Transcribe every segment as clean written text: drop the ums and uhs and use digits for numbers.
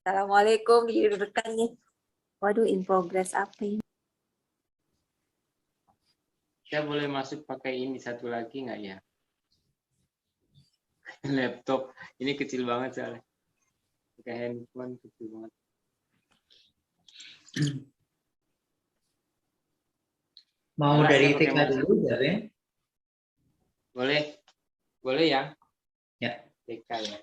Assalamualaikum, didudukkan nih. Waduh, in progress apa ini? Saya boleh masuk pakai ini satu lagi nggak ya? Laptop. Ini kecil banget soalnya. Pakai handphone kecil banget. Mau Yalah, dari saya pakai TK mouse. dulu ya, Ben? Boleh? Boleh ya? Ya. TK ya.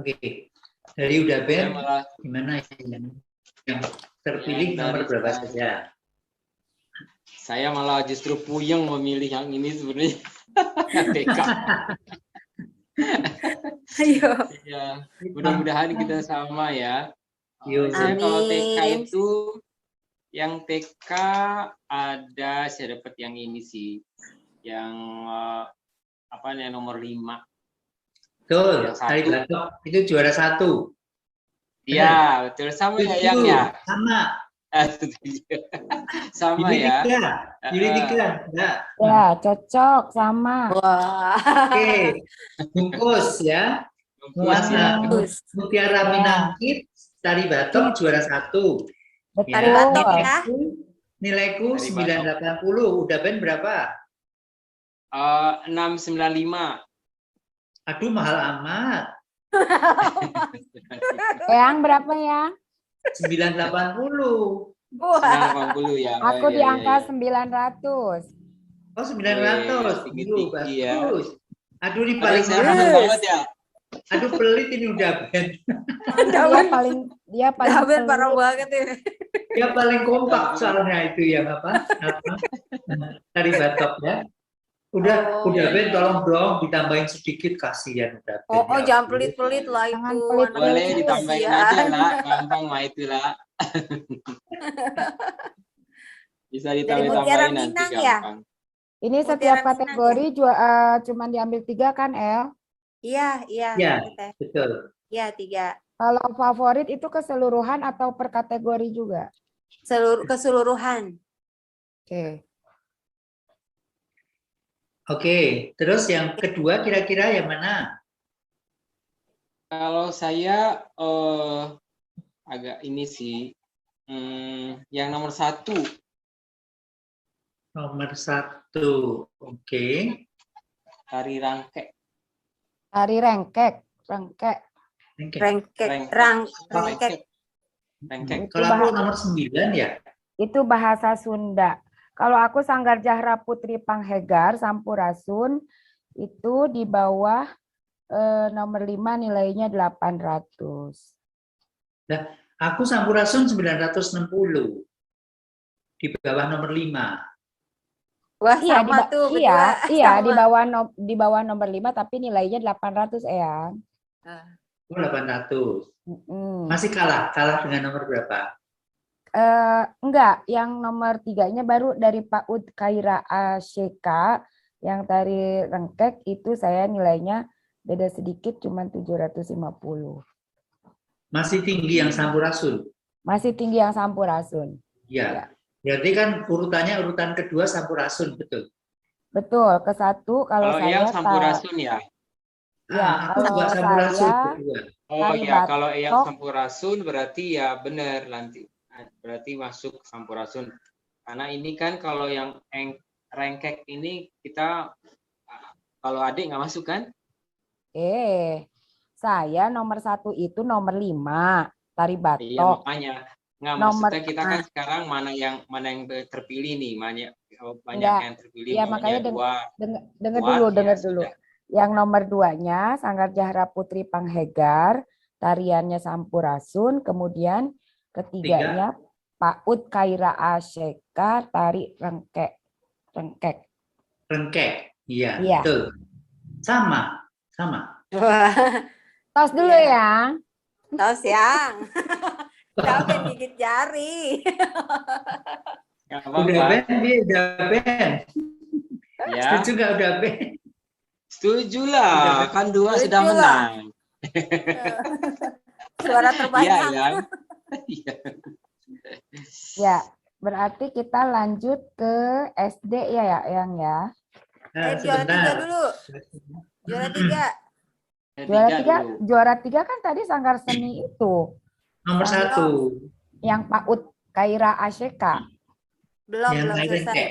Oke. Dari udah Saya Ben, malah gimana yang terpilih Yang nomor dari berapa saya. saja? Saya malah justru puyeng memilih yang ini sebenarnya. TK. Ayo. Ya, mudah-mudahan kita sama ya. Yuk. Saya kalau TK Amin. itu yang TK ada saya dapat yang ini sih. Yang apa nih nomor 5. Betul, Yang tari satu. batok itu juara 1. Iya, betul sama ya yang ya. Sama. Sama Pilih ya. 3. Pilih 3. Ya. Ya, cocok sama. Wah. Oke. Bungkus ya. Bungkus ya. Mutiara Minangkit, tari batok juara 1. Tari batok ya. Nilaiku Tari batok. 980. Udah Ben berapa? 695. Aduh, mahal amat. Yang berapa ya? 980. Wah. 980 ya. Aku di Ya. angka 900. Oh, 900. Tinggi-tinggi ya. Bagus. Aduh, ini Paling paling saya mahal. senang banget ya. Aduh, pelit ini udah Ben. Dia paling Daben parah pelit. banget ya. Dia paling kompak soalnya itu yang apa? Tari batok ya. Udah Ben, tolong dong ditambahin sedikit, kasihan udah Ben. Oh, jangan pelit-pelit lah itu. Jangan pelit-pelit. Boleh Kasihan. ditambahin aja lah. Gampang mah itu lah. Bisa Dari Mutiara ditambah-tambahin nanti Minang ya? gampang. Ini Mutiara setiap Minang kategori cuma diambil 3 kan, El? Iya. Ya, betul. Iya, 3. Kalau favorit itu keseluruhan atau per kategori juga? Keseluruhan. Oke. Oke, terus yang kedua kira-kira yang mana? Kalau saya agak ini sih. Yang nomor 1. Nomor 1. Oke. Tari rangkek. Tari rengkek. Rangkek. Kalau aku nomor 9 ya. Itu bahasa Sunda. Kalau aku Sanggar Jahra Putri Panghegar Sampurasun itu di bawah nomor 5 nilainya 800. Nah, aku Sampurasun 960. Di bawah nomor 5. Wah, sama tuh berdua. Iya, Sama. di bawah nomor 5 tapi nilainya 800, Eyang. Oh, 800. Masih kalah dengan nomor berapa? Enggak, yang nomor 3-nya baru dari Pak Ud Khaira Asyika, yang tari rengkek itu saya nilainya beda sedikit, cuma 750. Masih tinggi yang Sampurasun? Masih tinggi yang Sampurasun. Iya. Berarti kan urutan kedua Sampurasun, betul? Betul, ke 1 kalau saya yang Sampurasun ya? Ya, aku juga Sampurasun kedua. Oh ya, kalau yang Sampurasun berarti ya benar nanti. Berarti masuk Sampurasun. Karena ini kan kalau yang rengkek ini kita kalau adik nggak masuk kan? Saya nomor 1 itu nomor 5 tari batok. Iya makanya. Nggak, maksudnya kita kan sekarang mana yang terpilih nih, banyak yang terpilih. Ya makanya dengar dulu. Sudah. Yang nomor 2-nya Sanggar Jahra Putri Panghegar, tariannya Sampurasun, kemudian ketiganya Pak Ud Khaira Asyika, tari rengkek. Rengkek, iya. Betul. Sama. Tos dulu ya. Tos yang. Dapen gigit jari. Udah Ben. Ya. Setuju nggak udah Ben? Setuju lah, kan 2 sudah menang. Suara terbanyak. Iya. Ya, berarti kita lanjut ke SD ya, Yang ya. Juara 3 dulu. Juara 3. Juara 3 kan tadi Sanggar Seni itu. Nomor Sama. 1 Yang PAUD Khaira Asyeka. Belum yang belum tari selesai. rengkek.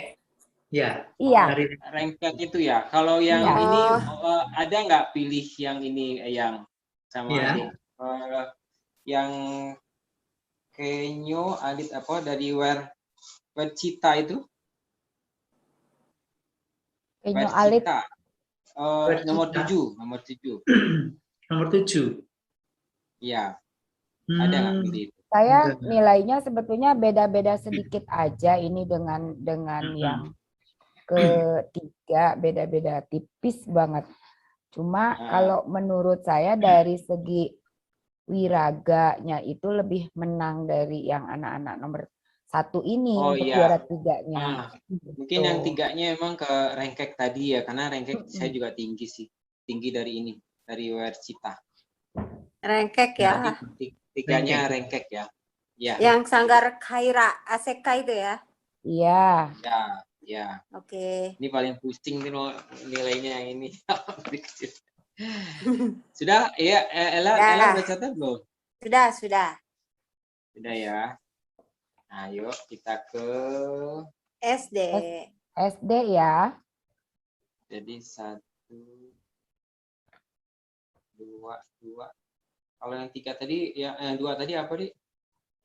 Ya, Iya. tari Rengkek itu ya. Kalau yang Iya. ini Oh. ada nggak pilih yang ini yang sama Iya. adik? Yang Kenyo Adit apa dari Wercita itu? Kenyo Alit. Wercita. Nomor Wercita. 7, nomor 7. Nomor 7. Iya. Ada nggak pilih itu? Saya Enggak. nilainya sebetulnya beda-beda sedikit aja ini dengan yang ketiga, beda-beda tipis banget. Cuma kalau menurut saya dari segi wiraganya itu lebih menang dari yang anak-anak nomor 1 ini Oh untuk iya. juara 3-nya. Mungkin yang 3-nya emang ke rengkek tadi ya, karena rengkek saya juga tinggi sih, tinggi dari ini, dari Wercita. Rengkek ya. Jadi 3-nya rengkek ya. Ya. Yang Sanggar Khaira Asyeka itu ya. Iya. Ya. Oke. Ini paling pusing nih nilainya yang ini. Sudah? Ya, Ella udah catat belum? Sudah. Sudah ya. Nah, yuk kita ke SD. SD ya. jadi 1, 2. Kalau yang 3 tadi, yang 2 tadi apa nih?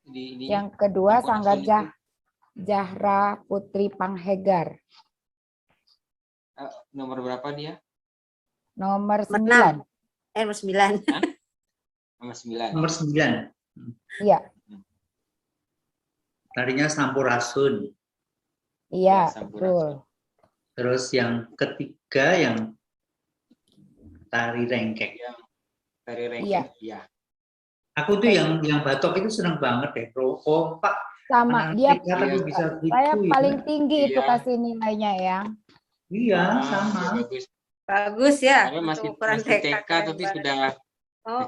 Di Yang kedua Sanggar itu. Zahra Putri Panghegar. Nomor berapa dia? Nomor 9. Nomor 9. Nomor 9. Nomor 9. Iya. Tarinya Sampurasun. Iya, Ya, betul. Terus yang ketiga yang tari rengkek. Tari rengkek, ya. Aku tuh yang batok itu seneng banget deh. Kompak. Sama dia. Tapi bisa gitu, Saya ya. paling tinggi itu Iya. kasih nilainya ya. Iya, sama. Bagus. Bagus ya. Karena masih Untuk ukuran TK keren tapi banget. sudah. Oh.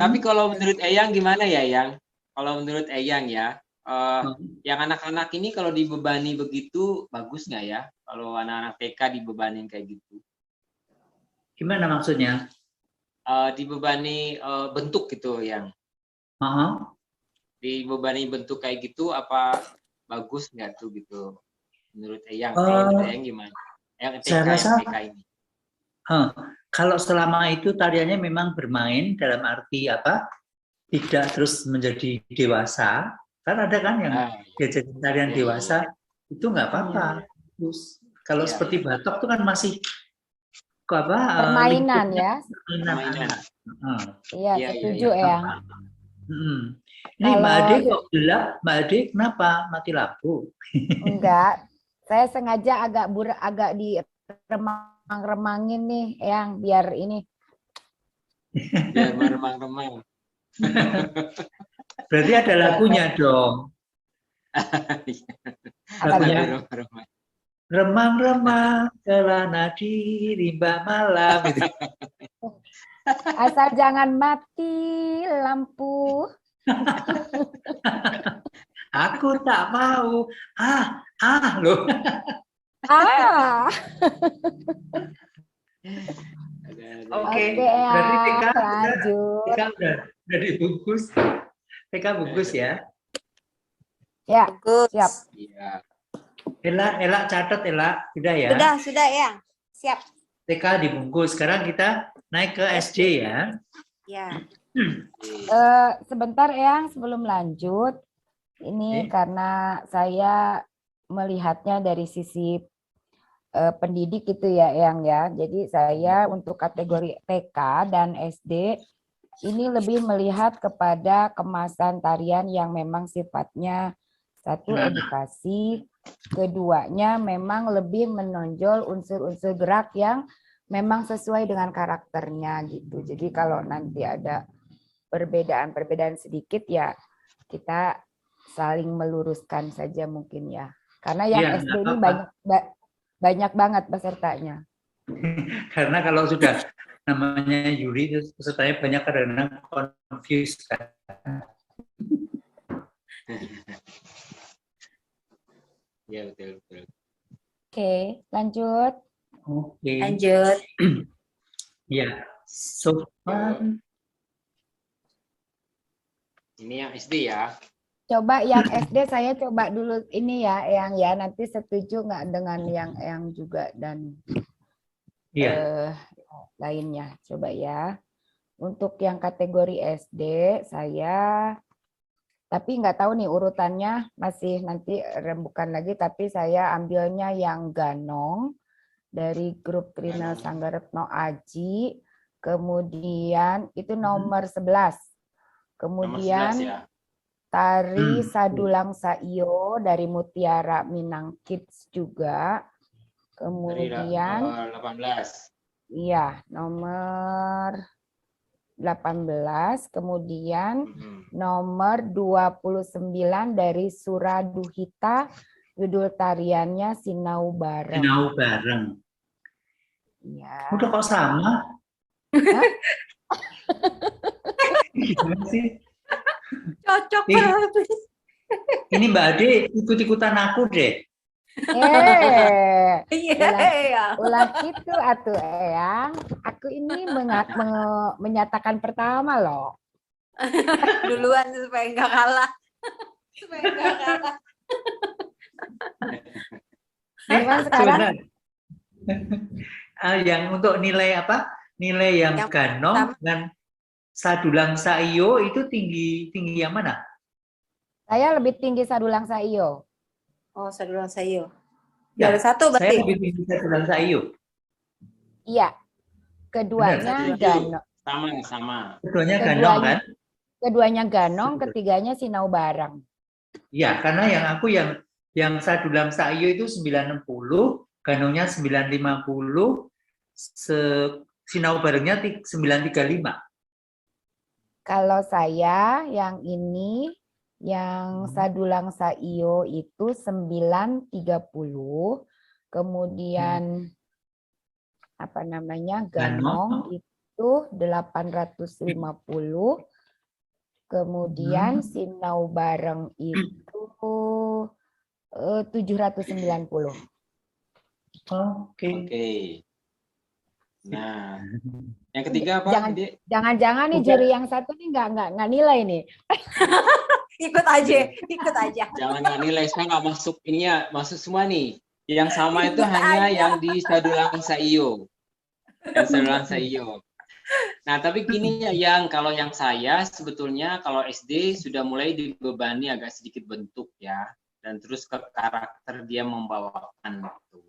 Tapi kalau menurut Eyang gimana ya, Yang? Kalau menurut Eyang ya, yang anak-anak ini kalau dibebani begitu bagus nggak ya? Kalau anak-anak TK dibebanin kayak gitu? Gimana maksudnya? Dibebani bentuk gitu, Yang. Dibebani bentuk kayak gitu apa bagus nggak tuh gitu? Menurut Eyang, kalau menurut Eyang gimana? Yang TK, Saya rasa, yang TK ini. kalau selama itu tariannya memang bermain dalam arti apa? Tidak terus menjadi dewasa. Kan ada kan yang jadi tarian dewasa itu nggak apa-apa. Terus kalau seperti batok itu kan masih permainan ya. Permainan. Iya, setuju ya. Ini Mbak Ade kok gelap? Mbak Ade kenapa mati lampu? Enggak, saya sengaja agak di remang-remangin nih, yang biar ini. Biar meremang-remang. Berarti ada lagunya dong. Lagunya remang-remang kelana di rimba malam. Gitu. Asal jangan mati lampu. Aku tak mau. Loh. Oke, berarti TK lanjut. TK udah dibungkus. TK bungkus ya. Ya, siap. Iya. Ella catat Ella, sudah ya. Sudah ya. Siap. TK dibungkus. Sekarang kita naik ke SD ya. Ya. Sebentar Eyang, sebelum lanjut. Ini karena saya melihatnya dari sisi pendidik itu ya Eyang ya. Jadi saya untuk kategori TK dan SD ini lebih melihat kepada kemasan tarian yang memang sifatnya satu edukasi, keduanya memang lebih menonjol unsur-unsur gerak yang memang sesuai dengan karakternya gitu. Jadi kalau nanti ada perbedaan sedikit ya kita saling meluruskan saja mungkin ya. Karena yang SD ini banyak banget pesertanya. Karena kalau sudah namanya Yuri itu pesertanya banyak karena confused kan. Ya betul. Oke, lanjut. Oke. Lanjut. Ya, so far Ini yang SD ya. Coba yang SD saya coba dulu ini ya, yang ya nanti setuju nggak dengan yang juga dan Iya. lainnya. Coba ya. Untuk yang kategori SD saya, tapi nggak tahu nih urutannya masih nanti rembukan lagi, tapi saya ambilnya yang Ganong dari grup Trinel Sanggaretno Aji, kemudian itu nomor 11. Nomor 11 Kemudian ya. Tari Sadulang Saio dari Mutiara Minang Kids juga. Dari Kemudian 18. iya, nomor 18, kemudian nomor 29 dari Suraduhita, judul tariannya Sinau Bareng. Sinau bareng. Iya. Udah kok sama? Hah? Gimana sih? Cocok Ih. banget. Ini Mbak Ade ikut-ikutan aku deh. Iya. Ulah gitu atuh Eyang. Aku ini menyatakan pertama loh. Duluan supaya nggak kalah. Supaya nggak kalah. Cuman sekarang Yang untuk nilai apa? Nilai yang Yang Ganong dan Sadulang Saio itu tinggi yang mana? saya lebih tinggi Sadulang Saio. Oh, Sadulang Sayo. Ya, Juara satu saya berarti. lebih tinggi Sadulang Saio. Iya. Keduanya Benar. Ganong. Sama. Keduanya Ganong kan? Keduanya Ganong, ketiganya Sinau Bareng. Ya, karena yang Sadulang Saio itu 960, Ganongnya 950, Sinau Barengnya 935. Kalau saya yang ini, yang Sadulang Saio itu 930, kemudian apa namanya Ganong itu 850, kemudian Sinau Bareng itu 790. Oke. Nah, yang ketiga apa? Jangan-jangan nih juri yang satu nih nggak nilai nih. Ikut aja. Jangan nggak nilai, saya nggak masuk ini ya, masuk semua nih. Yang sama itu Ikut hanya aja. yang di Sadulang Saio. Yang Sadulang Saio. Nah, tapi gini ya, kalau yang saya sebetulnya kalau SD sudah mulai dibebani agak sedikit bentuk ya, dan terus ke karakter dia membawakan gitu.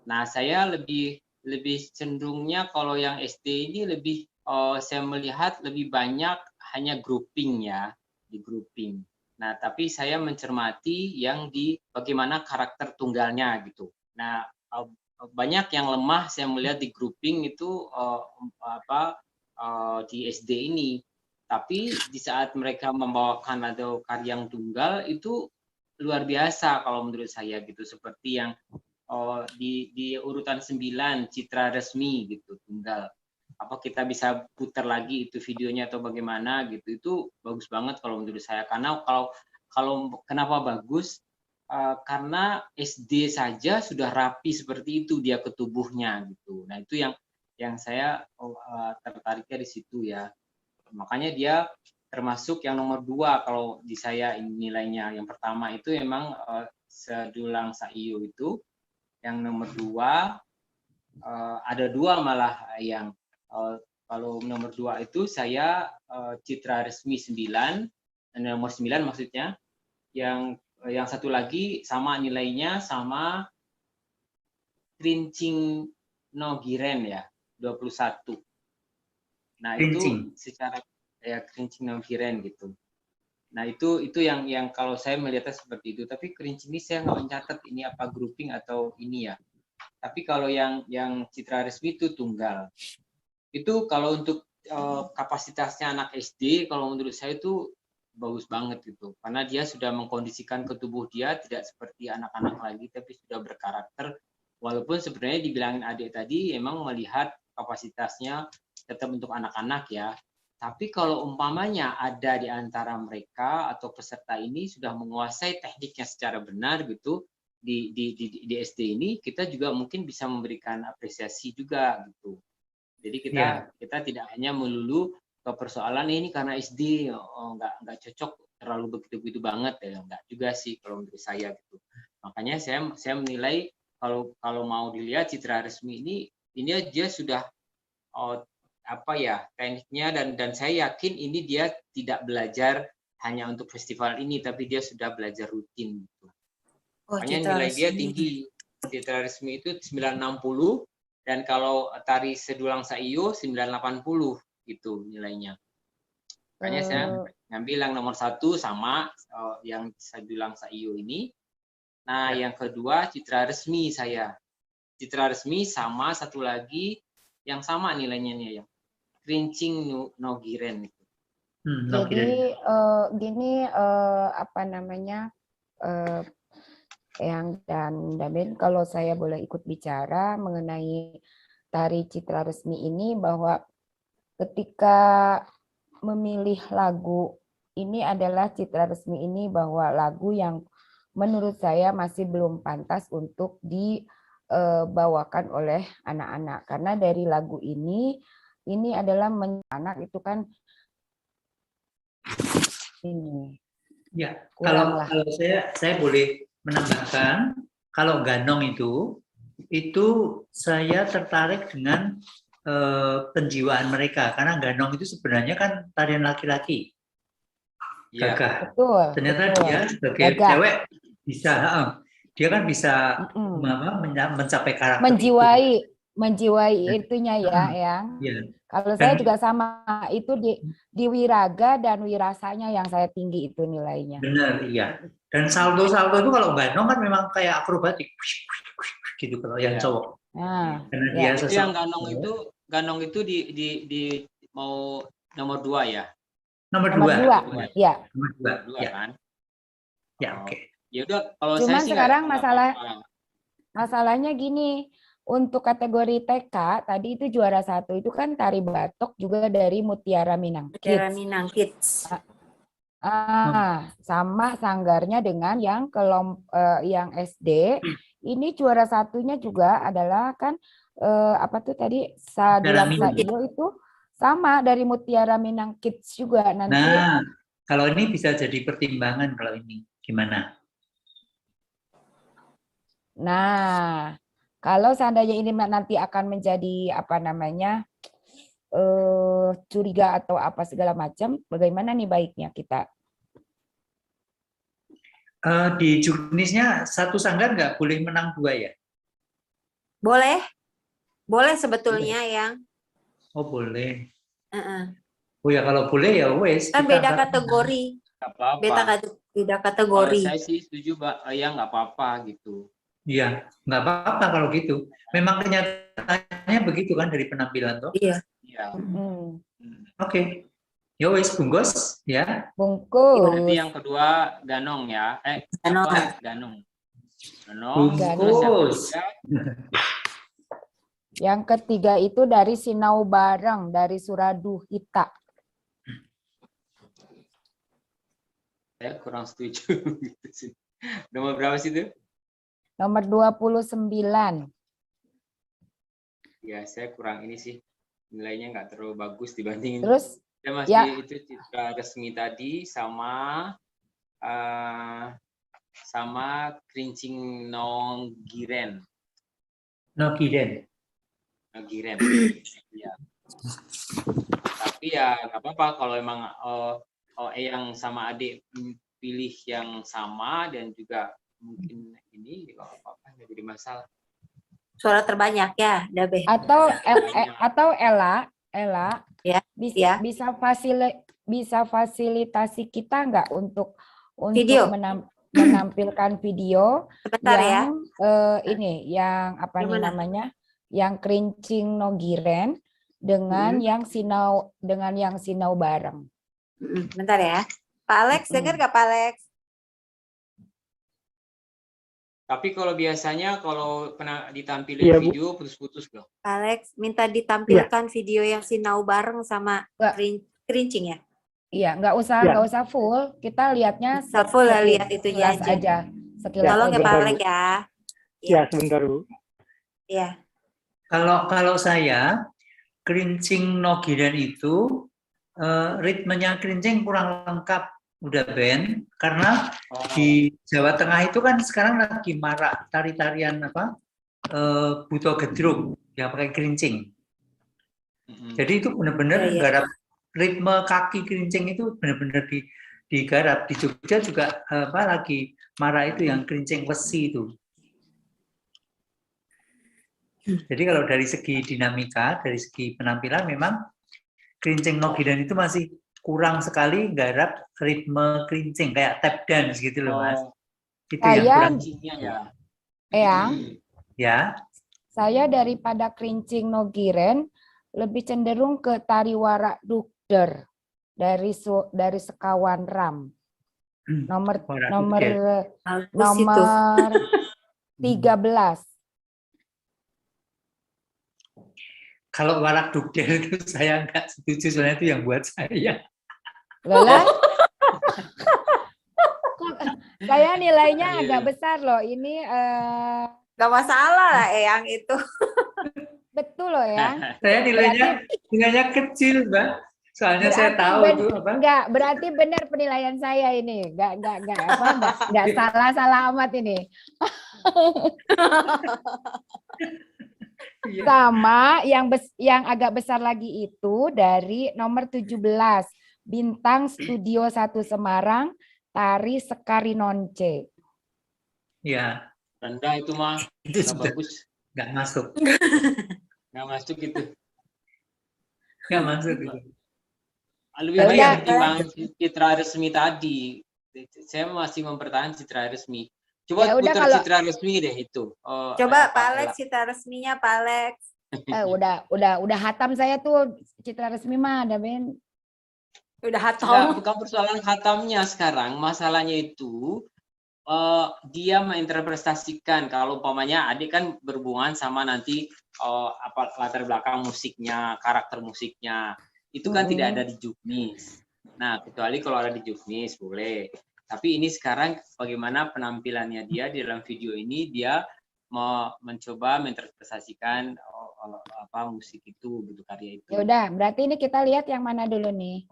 Nah, saya lebih cenderungnya kalau yang SD ini lebih saya melihat lebih banyak hanya grouping ya, di grouping. Nah, tapi saya mencermati yang di bagaimana karakter tunggalnya gitu. Nah, banyak yang lemah saya melihat di grouping itu di SD ini. Tapi di saat mereka membawakan atau karya yang tunggal itu luar biasa kalau menurut saya gitu, seperti yang di urutan 9 Citra Resmi gitu tunggal. Apa kita bisa putar lagi itu videonya atau bagaimana gitu, itu bagus banget kalau menurut saya. Karena kalau kenapa bagus, karena SD saja sudah rapi seperti itu dia ke tubuhnya gitu. Nah, itu yang saya tertariknya di situ ya. Makanya dia termasuk yang nomor 2 kalau di saya nilainya. Yang pertama itu memang Sadulang Saio itu, yang nomor 2 ada 2 malah yang kalau nomor 2 itu saya Citra Resmi 9, nomor 9 maksudnya. Yang satu lagi sama nilainya sama Krincing Nogiren ya, 21. Nah, itu secara ya Krincing Nogiren gitu. Nah, itu yang kalau saya melihatnya seperti itu. Tapi Krincing ini saya nggak mencatat ini apa grouping atau ini ya. Tapi kalau yang Citra Resmi itu tunggal. Itu kalau untuk kapasitasnya anak SD, kalau menurut saya itu bagus banget gitu. Karena dia sudah mengkondisikan ke tubuh dia tidak seperti anak-anak lagi, tapi sudah berkarakter. Walaupun sebenarnya dibilangin adik tadi, emang melihat kapasitasnya tetap untuk anak-anak ya. Tapi kalau umpamanya ada di antara mereka atau peserta ini sudah menguasai tekniknya secara benar gitu, di SD ini kita juga mungkin bisa memberikan apresiasi juga gitu. Jadi kita tidak hanya melulu persoalan ini karena SD nggak cocok, terlalu begitu banget ya, nggak juga sih kalau menurut saya gitu. Makanya saya menilai kalau mau dilihat citra resmi ini dia sudah tekniknya, dan saya yakin ini dia tidak belajar hanya untuk festival ini, tapi dia sudah belajar rutin gitu. Makanya nilai dia tinggi. Citra resmi itu 960, dan kalau tari Sedulang Saiyo 980 gitu nilainya. Makanya saya ngambil yang nomor 1 sama yang Sedulang Saiyo ini. Nah, yang kedua citra resmi saya. Citra resmi sama satu lagi yang sama nilainya nih, yang Krincing Nogiren itu. Jadi gini apa namanya, Eyang dan Damen, kalau saya boleh ikut bicara mengenai tari citra resmi ini, bahwa ketika memilih lagu ini adalah citra resmi ini, bahwa lagu yang menurut saya masih belum pantas untuk dibawakan oleh anak-anak, karena dari lagu ini adalah anak itu kan ini. Ya, kalau saya boleh menambahkan, kalau ganong itu saya tertarik dengan penjiwaan mereka, karena ganong itu sebenarnya kan tarian laki-laki. Gagah. Betul. Ternyata betul. dia sebagai Gagah. cewek bisa, dia kan bisa mencapai karakter menjiwai itunya ya, Yang. Ya. Kalau saya juga sama, itu di wiraga dan wirasanya yang saya tinggi itu nilainya. Benar, iya. Dan salto-salto itu kalau ganong kan memang kayak akrobatik gitu kalau yang cowok. Nah, karena dia Itu yang ganong itu di mau nomor 2 ya. Nomor 2. Ya. Nomor 2 ya. Kan? Ya, oke. Ya udah, kalau Cuman saya sih sekarang nggak apa-apa. masalahnya gini, untuk kategori TK tadi itu juara 1 itu kan tari batok juga dari Mutiara Minang Kids. Sama sanggarnya dengan yang yang SD. Ini juara 1-nya juga adalah kan apa tuh tadi Sedulang Saiyo itu sama dari Mutiara Minang Kids juga nanti. Nah, kalau ini bisa jadi pertimbangan kalau ini gimana? Nah, kalau seandainya ini nanti akan menjadi apa namanya curiga atau apa segala macam, bagaimana nih baiknya kita? Di juknisnya satu sanggar nggak boleh menang 2 ya? Boleh sebetulnya yang. Oh boleh. Oh ya kalau boleh ya wes. Kan beda kategori. Beda kategori. Kalau saya sih setuju, Mbak. Ya nggak apa-apa gitu. Iya, nggak apa-apa kalau gitu. Memang kenyataannya begitu kan dari penampilan toh. Iya. Oke. Ya wes bungkus ya. Bungkus. Nanti yang kedua ganong ya. Ganong. Bungkus. Yang ketiga itu dari Sinau Bareng, dari Suraduhita. Saya kurang setuju. Nomor berapa sih itu? Nomor 29. Ya, saya kurang ini sih. Nilainya nggak terlalu bagus dibandingin. Terus saya masih itu citra resmi tadi sama Krincing Nogiren. Nogiren. Ya. Tapi ya nggak apa-apa kalau emang yang sama adik pilih yang sama dan juga mungkin ini nggak apa-apa, nggak jadi masalah. Suara terbanyak ya, Dabe. Atau Ella ya, bisa fasilitasi kita nggak untuk video. Menampilkan video Sebentar yang ini yang apa nih namanya, yang Krincing Nogiren dengan yang Sinau Bareng. Bentar ya, Pak Alex, dengar nggak Pak Alex? Tapi kalau biasanya kalau pernah ditampilin video putus-putus loh. Pak Alex minta ditampilkan video yang Sinau Bareng sama Krincing ya? Iya, nggak usah full. Kita lihatnya full lah, lihat itunya aja. Tolong ya Pak Alex ya. Ya, sebentar Bu. Iya. Kalau saya Krincing Nogiren itu ritmenya kerincing kurang lengkap, udah Ben, karena di Jawa Tengah itu kan sekarang lagi marak tari-tarian apa buto gedruk yang pakai kerincing. Jadi itu benar-benar garap ritme kaki kerincing itu benar-benar digarap. Di Jogja juga lagi marak itu yang kerincing wesi itu. Jadi kalau dari segi dinamika, dari segi penampilan memang kerincing Nogiren itu masih kurang sekali garap ritme kerincing kayak tap dance gitu loh Mas. Itu yang kurang. Ya. Saya daripada kerincing Nogiren lebih cenderung ke tari warak dukder dari Sekawan Ram. Nomor 13. Kalau warak dukder itu saya nggak setuju, soalnya itu yang buat saya. Lola? Saya nilainya agak besar loh. Ini nggak masalah lah yang itu. betul loh ya. Saya nilainya kecil, Mbak. Soalnya saya tahu itu apa. Enggak, berarti benar penilaian saya ini. Enggak salah amat ini. Sama yang agak besar lagi itu dari nomor 17 Bintang Studio 1 Semarang tari Sekari Nonce. Ya. Rendah itu mah. Itu sudah bagus. Nggak masuk. Nggak masuk itu. Nggak masuk itu. Lebih baik ketimbang citra resmi tadi. Saya masih mempertahankan citra resmi. Coba putar citra resmi deh itu. Coba Pak Alex citra resminya Pak Alex. Udah hatam saya tuh citra resmi mah ada Ben. Udah hatam. Bukan persoalan hatamnya sekarang, masalahnya itu dia menginterpretasikan kalau umpamanya adik kan berhubungan sama nanti latar belakang musiknya, karakter musiknya. Itu kan tidak ada di Juknis. Nah, kecuali kalau ada di Juknis boleh. Tapi ini sekarang bagaimana penampilannya dia di dalam video ini, dia mau mencoba menginterpretasikan musik itu, gitu, karya itu. Ya udah, berarti ini kita lihat yang mana dulu nih.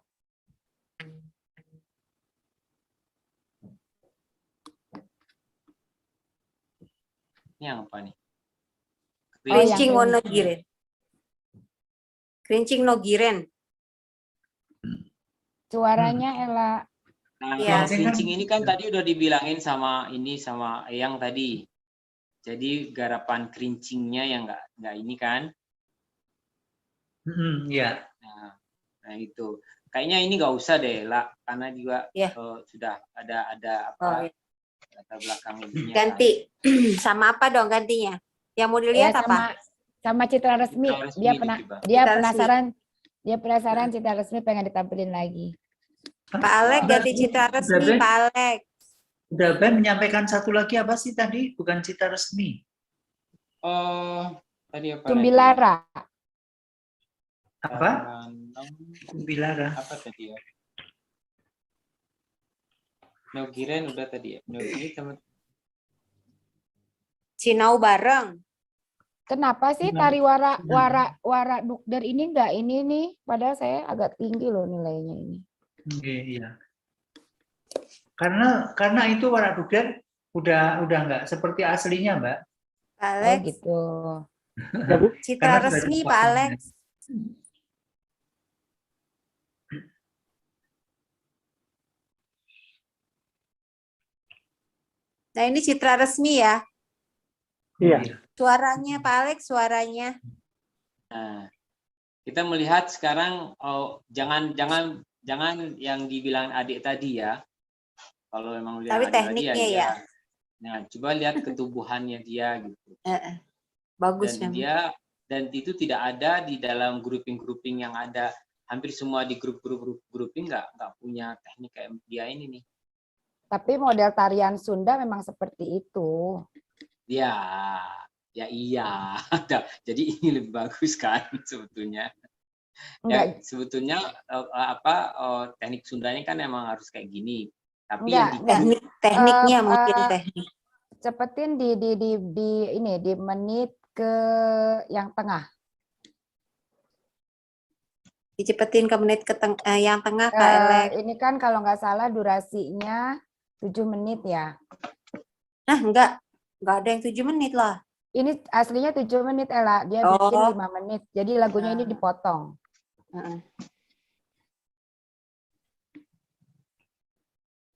Ini yang apa nih? Kerincing Nogiren. Kerincing Nogiren. Suaranya Ella. Nah, yang kerincing ini kan tadi udah dibilangin sama Eyang tadi. Jadi garapan kerincingnya yang nggak ini kan? Iya. Nah itu. Kayaknya ini nggak usah deh, lah, karena juga sudah ada latar belakang ininya. Ganti. Sama apa dong gantinya? Yang mau dilihat apa? Sama citra resmi. Dia penasaran citra resmi pengen ditampilin lagi. Pak Alex ganti citra resmi, Pak Alex. Udah Ben menyampaikan satu lagi apa sih tadi? Bukan citra resmi. Tadi apa? Tumbilara. Apa? Tumbilara. Apa tadi ya? Nogiren udah tadi ya. Nogiren sama Cinau bareng. Kenapa sih tari wara dukder ini enggak ini nih? Padahal saya agak tinggi loh nilainya ini. Iya. Karena itu wara dukder udah enggak seperti aslinya, Mbak. Alex. Oh gitu. Citra resmi Pak Alex. Nah ini citra resmi ya. Iya. Suaranya Pak Alex, suaranya. Nah, kita melihat sekarang jangan yang dibilang adik tadi ya. Kalau memang lihat tapi adik tekniknya tadi, ya. Nah, coba lihat ketubuhannya dia gitu. Bagus dan memang. Dan itu tidak ada di dalam grouping yang ada. Hampir semua di grouping nggak punya teknik kayak dia ini nih. Tapi model tarian Sunda memang seperti itu. Ya iya. Jadi ini lebih bagus kan sebetulnya. Ya, sebetulnya teknik Sundanya kan emang harus kayak gini. Tapi tekniknya mungkin teknik. Cepetin di menit ke yang tengah. Dicepetin ke menit yang tengah, Kak Elek. Ini kan kalau nggak salah durasinya 7 menit ya. Nah, enggak ada yang 7 menit lah. Ini aslinya 7 menit, Ella. Dia Oh. bikin 5 menit. Jadi lagunya ini dipotong.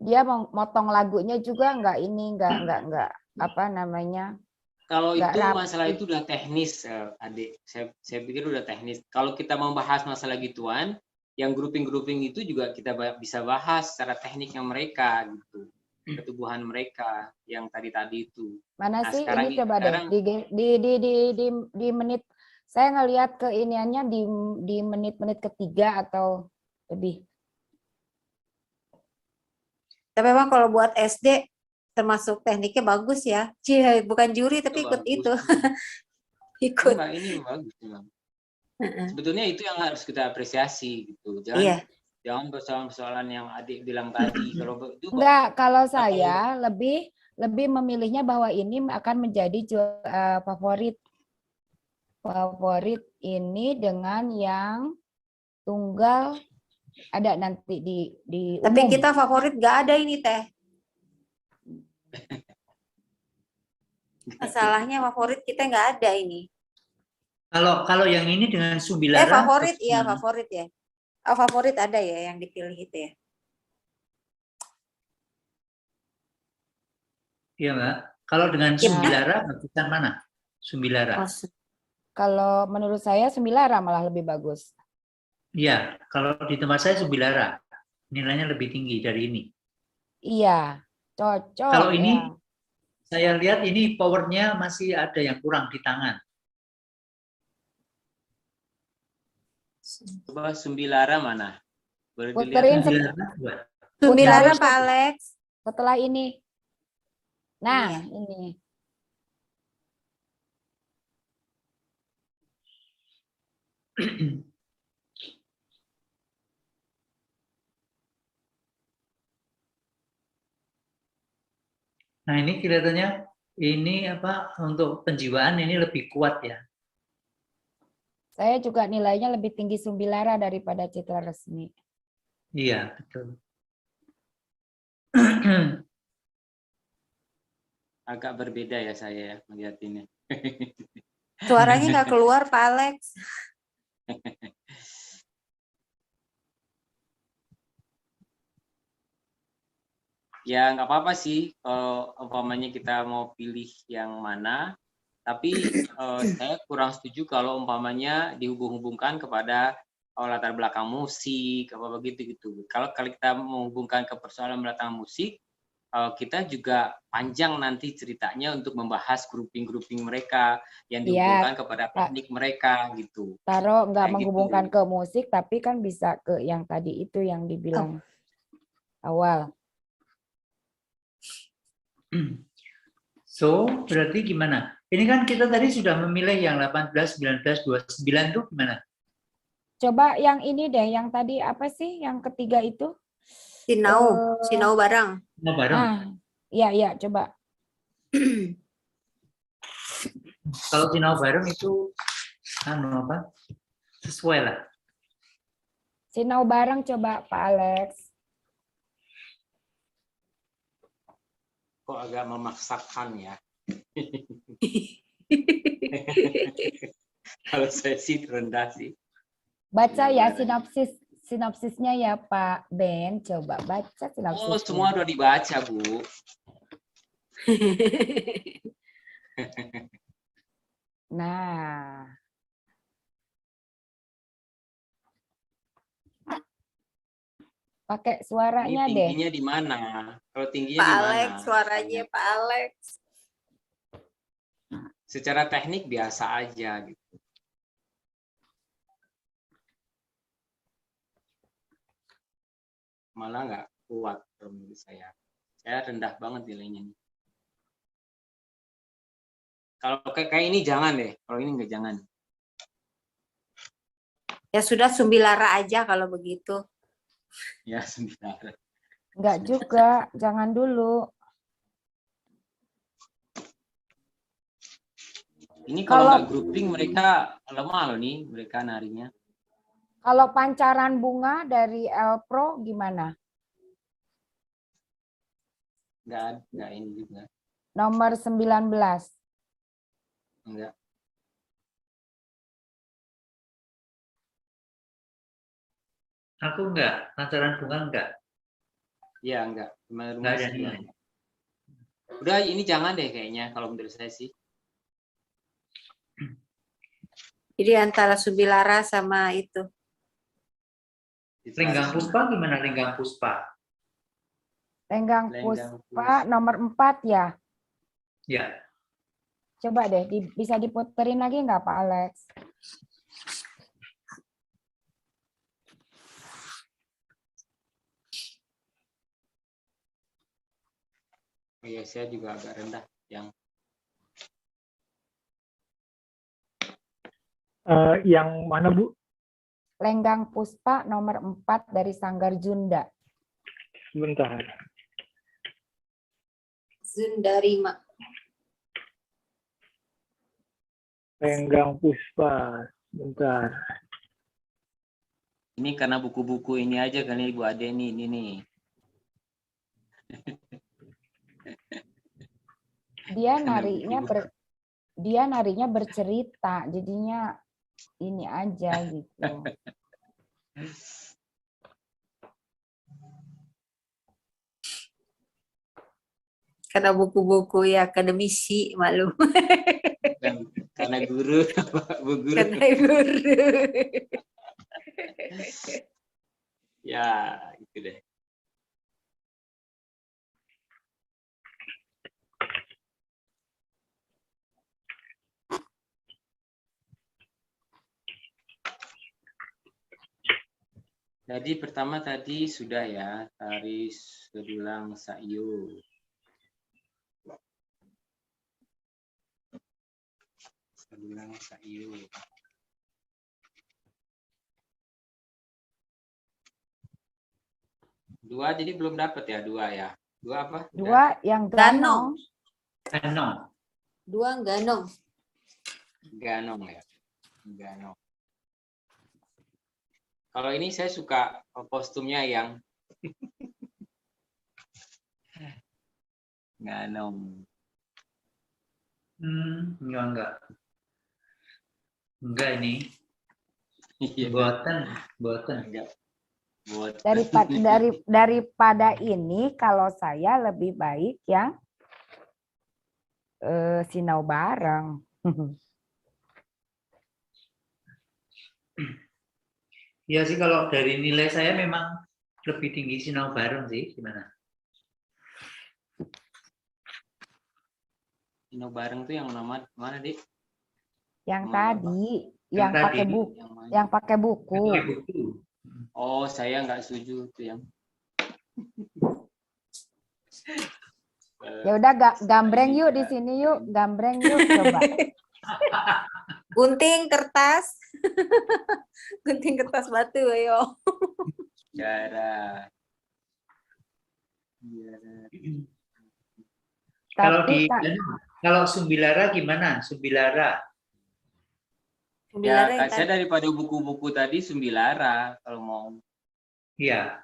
Dia mau motong lagunya juga nggak apa namanya. Kalau nggak itu rapi. masalah itu udah teknis, adik. Saya pikir udah teknis. Kalau kita mau bahas masalah gituan, yang grouping itu juga kita bisa bahas secara tekniknya mereka gitu, ketubuhan mereka yang tadi itu. Mana Nah, sih sekarang, ini coba deh di menit. Saya ngelihat ke iniannya di menit-menit ketiga atau lebih. Tapi memang kalau buat SD termasuk tekniknya bagus ya. Bukan juri tapi ikut bagus. itu. Ikut. Mbak, ini bagus memang. Sebetulnya itu yang harus kita apresiasi gitu. Jangan persoalan-persoalan yang adik bilang tadi. Kalau itu kalau saya lebih memilihnya bahwa ini akan menjadi favorit ini dengan yang tunggal ada nanti di Tapi umum. kita favorit nggak ada ini teh. Masalahnya favorit kita nggak ada ini. Kalau yang ini dengan Sumbilara. Favorit ya, favorit ya. Oh, favorit ada ya yang dipilih itu ya. Iya, Mbak. Kalau dengan Sumbilara, bagusan mana? Sumbilara. Kalau menurut saya Sumbilara malah lebih bagus. Iya, kalau di tempat saya Sumbilara. Nilainya lebih tinggi dari ini. Iya, cocok. Kalau ini, saya lihat ini powernya masih ada yang kurang di tangan. Coba Sumbilara mana? Puterin Sumbilara Pak Alex. Setelah ini. Nah, ini. Nah, ini kelihatannya ini apa untuk penjiwaan ini lebih kuat ya. Saya juga nilainya lebih tinggi Sumbilara daripada Citra Resmi. Iya, betul. Agak berbeda ya saya melihat ini. Suaranya nggak keluar Pak Alex. Ya nggak apa-apa sih kalau umpamanya kita mau pilih yang mana, tapi saya kurang setuju kalau umpamanya dihubung-hubungkan kepada latar belakang musik apa begitu gitu. Kalau kita menghubungkan ke persoalan belakang musik, kita juga panjang nanti ceritanya untuk membahas grouping mereka yang dihubungkan kepada teknik mereka gitu. Taruh nggak menghubungkan ke musik, tapi kan bisa ke yang tadi itu yang dibilang awal. So, berarti gimana? Ini kan kita tadi sudah memilih yang 18, 19, 29 tuh gimana? Coba yang ini deh, yang tadi apa sih yang ketiga itu? Sinau bareng. Sinau bareng. Iya, coba. Kalau sinau bareng itu apa? Sesuai lah. Sinau bareng coba Pak Alex. Kok agak memaksakan ya. Kalau saya sih rendah sih. Baca ya sinopsisnya ya Pak Ben, coba baca sinopsisnya. Oh, semua udah dibaca, Bu. Nah. Pakai suaranya ini deh. Tingginya di mana? Kalau tingginya Pak di mana? Alex, suaranya Pak Alex. Secara teknik biasa aja gitu. Malah nggak kuat menurut saya. Saya rendah banget nilainya. Kalau kayak ini jangan deh. Kalau ini nggak jangan. Ya sudah Sumbilara aja kalau begitu. Ya, Sumbilara. Enggak juga, jangan dulu. Ini kalau nggak grouping mereka lemah loh nih, mereka narinya. Kalau pancaran bunga dari Elpro gimana? Nggak ini juga. Nomor 19. Enggak. Aku enggak, pancaran bunga enggak. Iya, enggak. Cuma Enggak rumah ada sih nilai. enggak. Udah, ini jangan deh kayaknya kalau menurut saya sih. Jadi antara Subilara sama itu. Lenggang Puspa gimana Lenggang Puspa? Lenggang Lenggang Puspa nomor 4 ya. Ya, Coba deh, bisa diputerin lagi nggak Pak Alex? Oh iya, saya juga agak rendah yang Yang mana Bu? Lenggang Puspa nomor 4 dari Sanggar Junda. Sebentar. Zundarima. Lenggang Puspa. Sebentar. ini karena buku-buku ini aja kali Ibu Ade ini nih. Dia Karena narinya buku-buku. dia narinya bercerita, jadinya ini aja gitu. Karena buku-buku ya akademisi, maklum. Karena guru, Bu Guru. Karena guru. Ya, itu deh. Jadi pertama tadi sudah ya, tari sedulang sayu. Sedulang sayu. Dua jadi belum dapat ya, dua ya. Dua apa? Dua yang Ganong. ganong. Ganong. Dua ganong. Ganong ya. Ganong. Kalau ini saya suka kostumnya yang Ganong. Enggak. Enggak ini. Iya. Buatan. Enggak. Buat Daripada ini, kalau saya lebih baik yang sinau bareng. Ya sih kalau dari nilai saya memang lebih tinggi sinau bareng sih, gimana? Sinau bareng tuh yang nama mana, Dik? Yang Yang tadi, Yang yang tadi. pakai buku, Yang mana? yang pakai buku. Pakai buku. Oh, saya nggak setuju tuh yang. Ya udah gambreng yuk di sini yuk, gambreng yuk coba. Gunting kertas. Gunting kertas batu, ayo. Cara. Kalau Sumbilara gimana? Sumbilara. Ya, Sumbilara yang saya tadi. daripada buku-buku tadi Sumbilara kalau mau. Iya.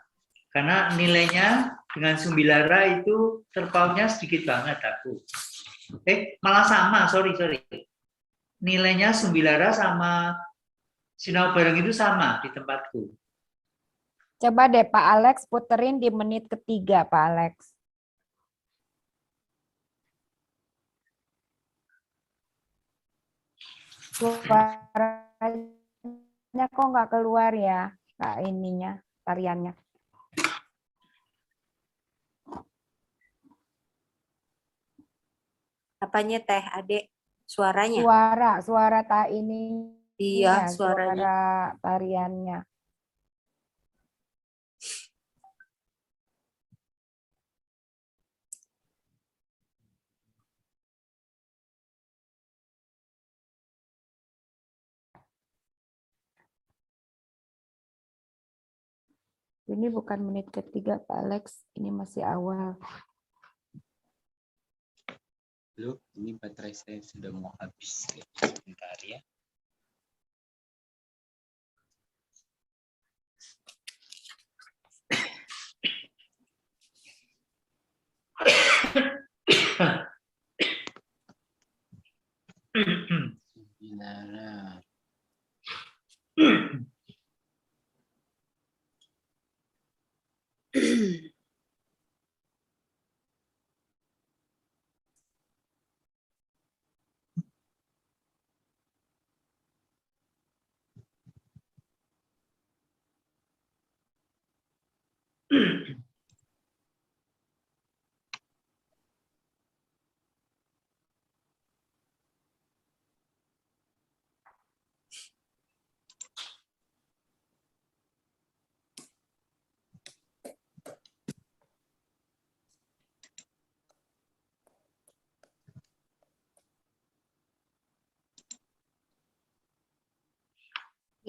Karena nilainya dengan Sumbilara itu terpautnya sedikit banget aku. Malah sama, sorry. Nilainya Sumbilara sama sinau bareng itu sama di tempatku. Coba deh Pak Alex puterin di menit ketiga Pak Alex. Suaranya kok nggak keluar ya, Kak ininya, tariannya. Apanya teh, Adek? Suaranya? Suara tak ini. Iya, suaranya. Suara tariannya. Ini bukan menit ketiga Pak Alex, ini masih awal. Loh, ini baterai saya sudah mau habis. Bentar ya.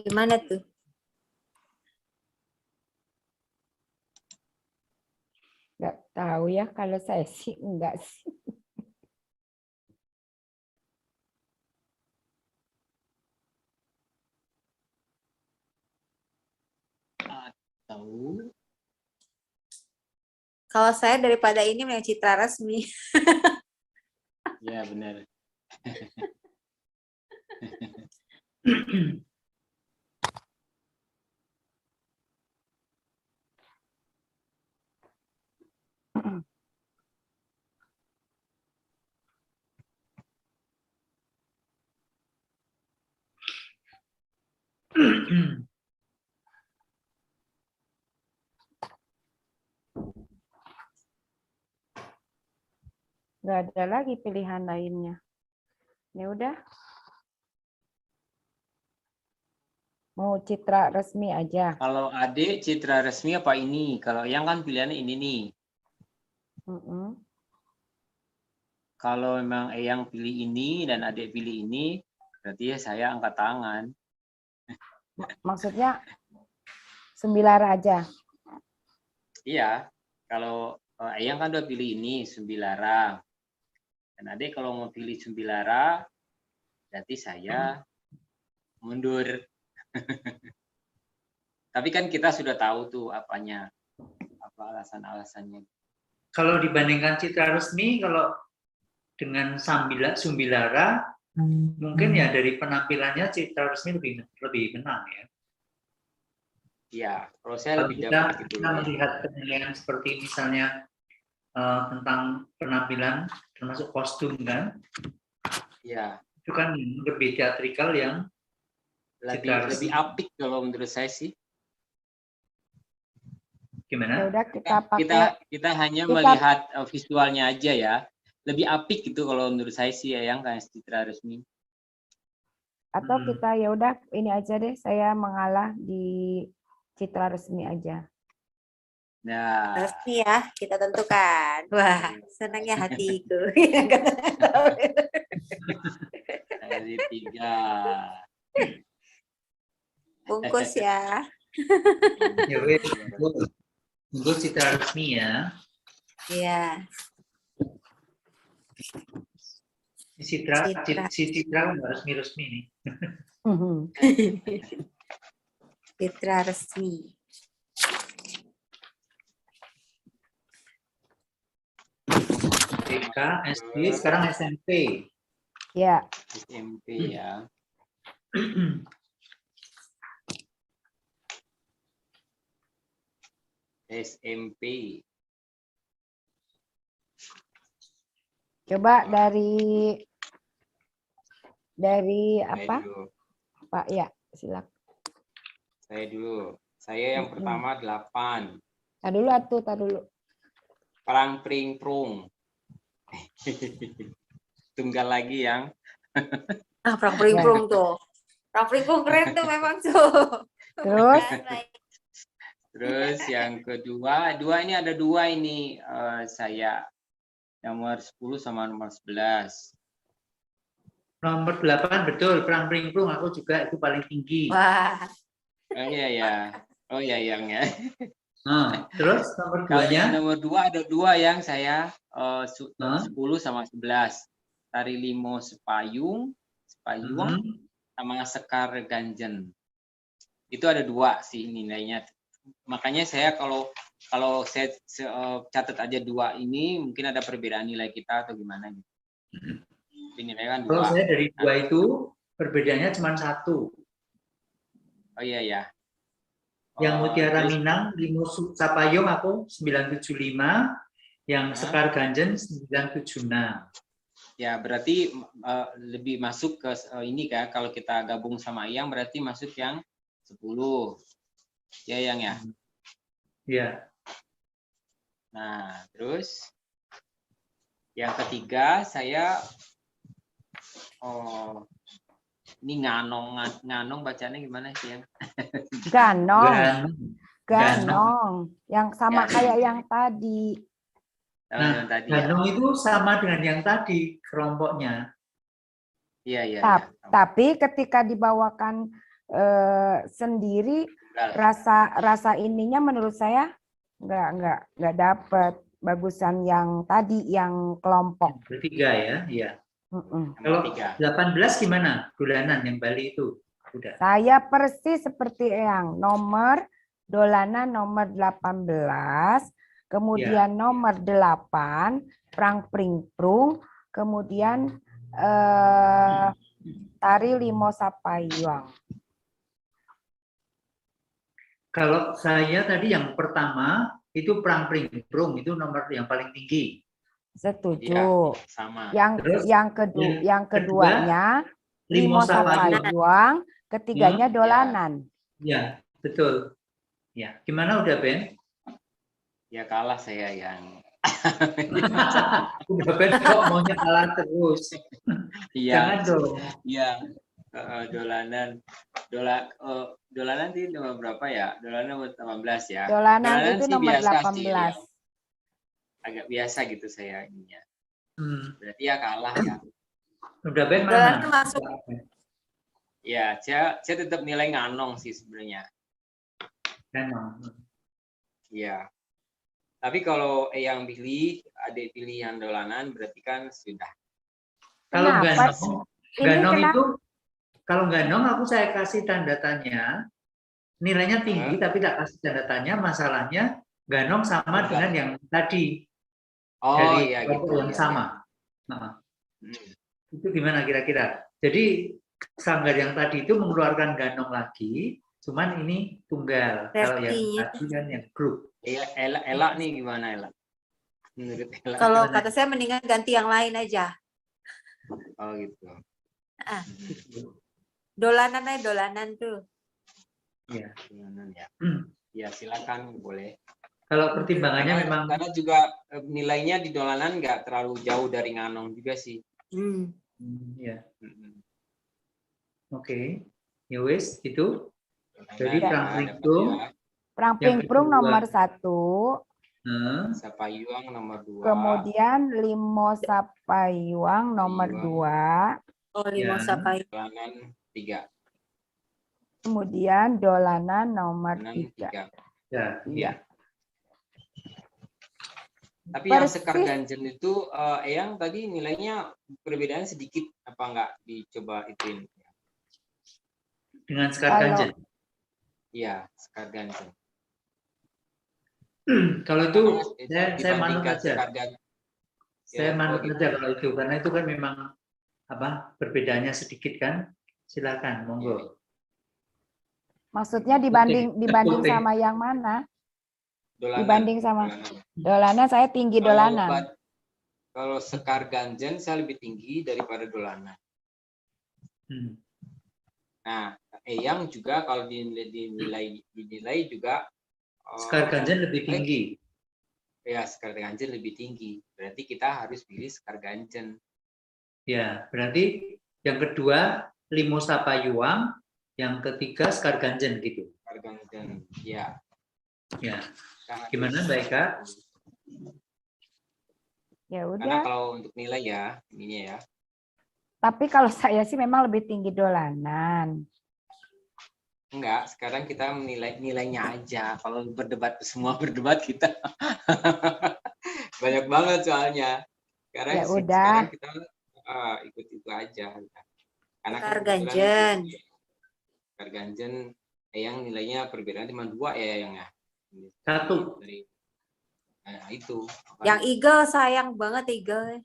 Gimana tuh? Nggak tahu ya, kalau saya sih enggak sih. Tahu. Kalau saya daripada ini yang Citra Resmi. Ya, benar. Nggak ada lagi pilihan lainnya. Ya udah. Mau Citra Resmi aja. Kalau adik Citra Resmi apa ini? Kalau yang kan pilihannya ini nih. Mm-mm. Kalau memang Eyang pilih ini dan adik pilih ini, berarti ya saya angkat tangan. Maksudnya Sembilara aja. Iya, kalau Eyang kan udah pilih ini, Sembilara. Dan adik kalau mau pilih Sembilara, berarti saya mundur. Tapi kan kita sudah tahu tuh apanya, apa alasan-alasannya. Kalau dibandingkan Citra Resmi, kalau dengan Sumbilara, mungkin ya dari penampilannya Citra Resmi lebih menang ya. Iya, kalau saya Kalau lebih kita, dapat gitu kita loh. melihat penilaian seperti misalnya tentang penampilan, termasuk kostum kan, Iya, itu kan lebih teatrikal yang lebih apik kalau menurut saya sih. Ya gimana? udah kita pakai Kita hanya melihat visualnya aja ya. Lebih apik gitu kalau menurut saya sih ya, yang kayak Citra Resmi. atau kita ya udah ini aja deh, saya mengalah di Citra Resmi aja. Nah, Resmi ya, kita tentukan. Wah, senangnya hatiku. dari 3. Bungkus ya. Ya wes, untuk Citra Resmi ya. Iya. Si Citra nggak resmi-resmi nih. Citra Resmi. TK, SD, sekarang SMP. Ya, SMP ya. SMP. coba dari apa? Dulu. Pak ya, silakan. Saya dulu. Saya yang pertama 8. Tar dulu. Perang Pring Prung. Tunggal lagi yang. Perang Pring-Prung tuh. Perang Pring-Prung keren tuh memang tuh. Terus Terus yang kedua, ini ada 2 ini saya. Nomor 10 sama nomor 11. Nomor 8 betul, Perang Pring-Prung aku juga itu paling tinggi. Wah. Oh iya ya. Oh iya yang ya. Terus nomor Kalau 2-nya? yang nomor 2 ada 2 yang saya 10 sama 11. Tari Limo Sepayung sama Sekar Ganjen. Itu ada 2 sih nilainya. Makanya saya kalau saya catat aja 2 ini mungkin ada perbedaan nilai kita atau gimana gitu. Nilai kan 2. Kalau saya dari 2 itu perbedaannya cuma 1. Oh iya ya. Yang Mutiara Minang, Limo Sapayung aku 975, yang Sekar Ganjen 976. Ya berarti lebih masuk ke ini kan, kalau kita gabung sama Eyang berarti masuk yang 10. Ya Yang ya. Iya. Nah, terus yang ketiga saya ini nganong bacanya gimana sih ya? Ganong. Ganong. Ganong. Yang sama Ganong. kayak yang tadi. Sama yang tadi ya. Ganong itu sama dengan yang tadi kelompoknya. Iya, iya, Tap- iya. Tapi ketika dibawakan sendiri, rasa ininya menurut saya nggak dapet bagusan yang tadi yang kelompok. Bertiga ya, iya. Mm-mm. Kalau Tiga. 18 gimana? Dolanan yang Bali itu. Udah. Saya persis seperti yang dolanan nomor 18, kemudian nomor 8, prang-pring-prung, kemudian tari limo sapayuang. Kalau saya tadi yang pertama itu prang-pring-prung, itu nomor yang paling tinggi. Setuju. Sama. Terus, Yang keduanya limo sapayuang, ketiganya dolanan. Ya, betul. Ya, gimana udah Ben? Ya kalah saya yang. Udah Ben kok maunya kalah terus. Iya. Jangan dong. Iya. Dolanan. Dolanan itu nomor berapa ya? Dolanan nomor 18 ya. Dolanan itu sih nomor biasa 18. sih, ya. Agak biasa gitu saya ininya. Berarti ya kalah ya. Udah Ben Dolanan mana? masuk. Ya, saya tetap nilai nganong sih sebenarnya. Memang. Iya. Tapi kalau yang adik pilih yang dolanan berarti kan sudah. Kalau Kenapa? ganong itu, kalau ganong aku saya kasih tanda tanya, nilainya tinggi tapi tak kasih tanda tanya, masalahnya ganong sama dengan yang tadi. Oh dari iya kelompok gitu. yang Iya, sama. Nah, itu gimana kira-kira? Jadi sanggar yang tadi itu mengeluarkan ganong lagi, cuman ini tunggal. Kalau yang Vertinya. tadi kan yang grup. Iya, Ela nih gimana Ela? Menurut Ela. Kalau kata saya mendingan ganti yang lain aja. Oh gitu. Dolanan aja, dolanan tuh. Ya. Dolanan ya. Ya silakan boleh. Kalau pertimbangannya memang Karena juga nilainya di dolanan nggak terlalu jauh dari nganong juga sih. ya. Oke. Ya wis, itu. Jadi Prang-pring-prung nomor 1, Sapayuang nomor 2. kemudian limo sapayuang nomor 2, Oh, limo sapayuang. Dolanan 3. kemudian dolanan nomor 3. Ya. Iya. Tapi yang sekar ganjen itu, Eyang tadi nilainya perbedaannya sedikit, apa enggak dicoba ituin? Dengan sekar ganjen. Iya, sekar ganjen. Kalau itu saya manut aja. Saya Ya, manut gitu. aja kalau itu, karena itu kan memang perbedaannya sedikit kan. Silakan, monggo. Maksudnya dibanding sama yang mana? Dolanan. Dibanding sama dolanan saya tinggi dolanan. Kalau sekar ganjen saya lebih tinggi daripada dolanan. Nah, Eyang juga kalau dinilai juga sekar ganjen lebih tinggi. Ya, sekar ganjen lebih tinggi. Berarti kita harus pilih sekar ganjen. Ya, berarti yang kedua limo sapayuang, yang ketiga sekar ganjen gitu. Sekar ganjen, ya. Ya. Gimana Mbak Eka? Ya Karena udah. kalau untuk nilai ya, ininya ya. Tapi kalau saya sih memang lebih tinggi dolanan. Enggak, sekarang kita menilai nilainya aja. Kalau semua berdebat kita banyak banget soalnya. Ya udah. Sekarang kita ikut itu aja. Karena Sekar ganjen. Sekar ganjen yang nilainya perbedaan cuma 2 ya yang ya. 1. Nah, itu. Yang eagle sayang banget eagle.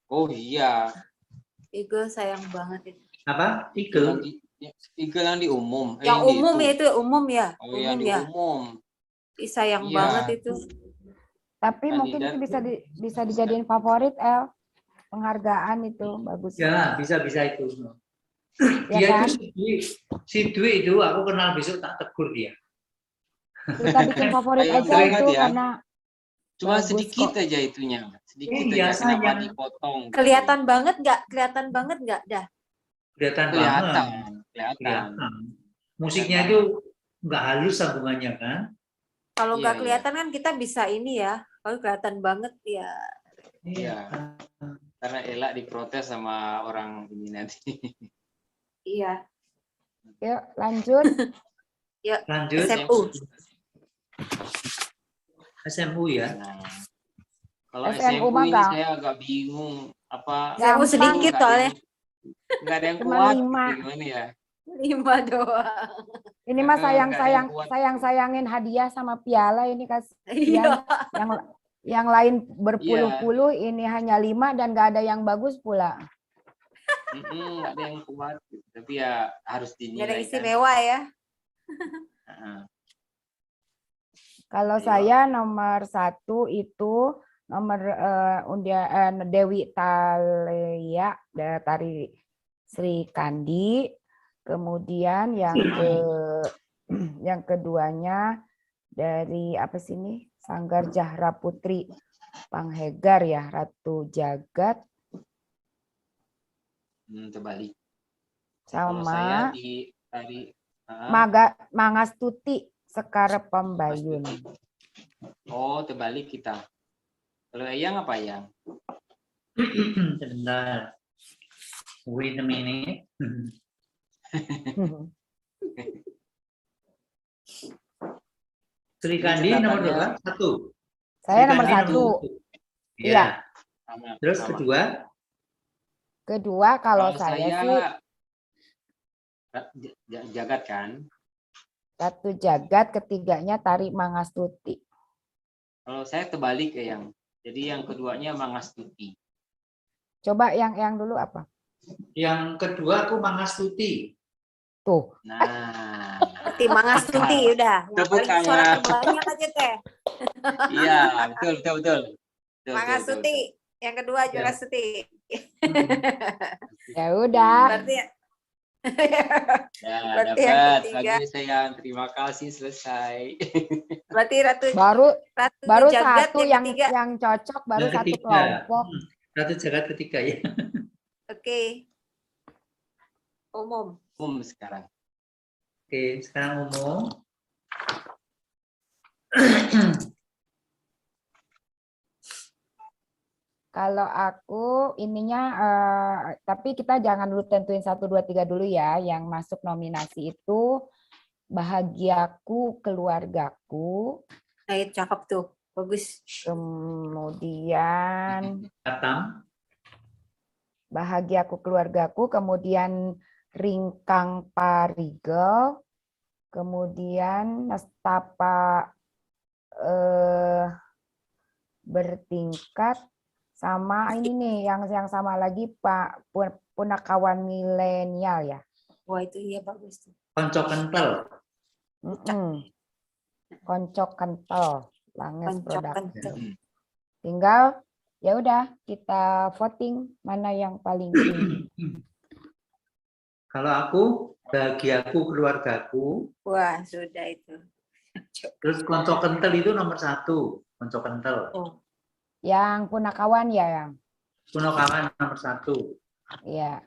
Oh iya. Eagle sayang banget itu. Apa? Eagle? Eagle yang di umum. Yang umum ya itu umum ya. Oh, yang di umum. Sayang banget itu. Tapi mungkin itu bisa dijadiin favorit, El. Penghargaan itu bagus. Ya, bisa itu. Ya Dia kan? itu si Dwi itu aku kenal besok tak tegur dia. Kita bikin favorit aja itu ya. karena Cuma Bagus sedikit kok. aja itunya, sedikit Iya, aja. Kenapa sayang. dipotong? gitu. Kelihatan banget nggak? Kelihatan banget nggak? Dah. Kelihatan banget. Kelihatan, kelihatan. Kelihatan. Musiknya Kelihatan itu nggak halus sambungannya kan? Kalau Iya, nggak iya. kelihatan kan kita bisa ini ya. Kalau kelihatan banget ya. Iya. Karena elak diprotes sama orang ini nanti. Iya. Yuk, lanjut. Yuk, Lanjut. SMU. SMU ya. Nah, kalau SMU SMU mah ini gang- saya agak bingung apa. SMU Gampang. sedikit nggak ada soalnya. yang- nggak ada yang Cuma kuat. 5. Gitu, gimana ya? 5 doang. Ini mah nggak ada yang kuat. sayang-sayangin hadiah sama piala ini Iya. kasihan. Yang lain berpuluh-puluh, ini hanya 5 dan nggak ada yang bagus pula. Nggak ada yang kuat. Gitu. Tapi ya harus Nggak ada dinilai kan. istimewa ya. Heeh. Kalau Ayo. saya nomor 1 itu nomor Dewi Talia dari Sri Kandi. Kemudian yang keduanya dari apa sih ini? Sanggar Jahra Putri Panghegar ya, Ratu Jagat Terbalik. Kalau sama saya di tadi Mangastuti Sekar Pembayun. oh terbalik kita. Kalau Eyang apa Eyang? Sebentar. Wait a minute. Sri Kandi nomor berapa? 1. Saya Sri nomor Kandi 1. Iya. Iya. Sama, Terus sama. kedua? Kedua kalau saya sih Jagat kan. Ratu Jagat, ketiganya Tari Mangastuti. Kalau saya terbalik Eyang. Jadi yang keduanya Mangastuti. Coba yang dulu apa? Yang kedua aku Mangastuti. Tuh. Nah, Mangastuti udah. Yang Tepuk paling suara tangan. terbanyak aja teh. iya betul. Mangastuti. Yang kedua Jurasuti. Ya udah. Berarti Ya, Berarti yang dapat. ketiga. Bagi saya terima kasih selesai. berarti Ratu Baru Jagat satu yang yang ketiga. cocok, baru Yang satu ketiga. kelompok. Ratu Jagat ketiga ya. Oke. Umum. Sekarang. Oke, sekarang umum. Kalau aku ininya, tapi kita jangan dulu tentuin 1, 2, 3 dulu ya. Yang masuk nominasi itu Bahagiaku Keluargaku. Nah, itu cakep tuh. Bagus. Kemudian Batam. Bahagiaku Keluargaku, kemudian Ringkang Parigel, kemudian Nestapa Bertingkat, sama ini nih yang sama lagi Pak Punakawan Milenial ya. Wah, itu iya bagus tuh. Konco kental. Koncok kental, Langes Koncok Produk. kental. Tinggal ya udah kita voting mana yang paling tinggi. Kalau aku Bahagiaku Keluargaku. Wah, sudah itu. Terus konco kental itu nomor 1. Konco kental. Oh. Yang Punakawan ya yang. Punakawan nomor 1. Iya.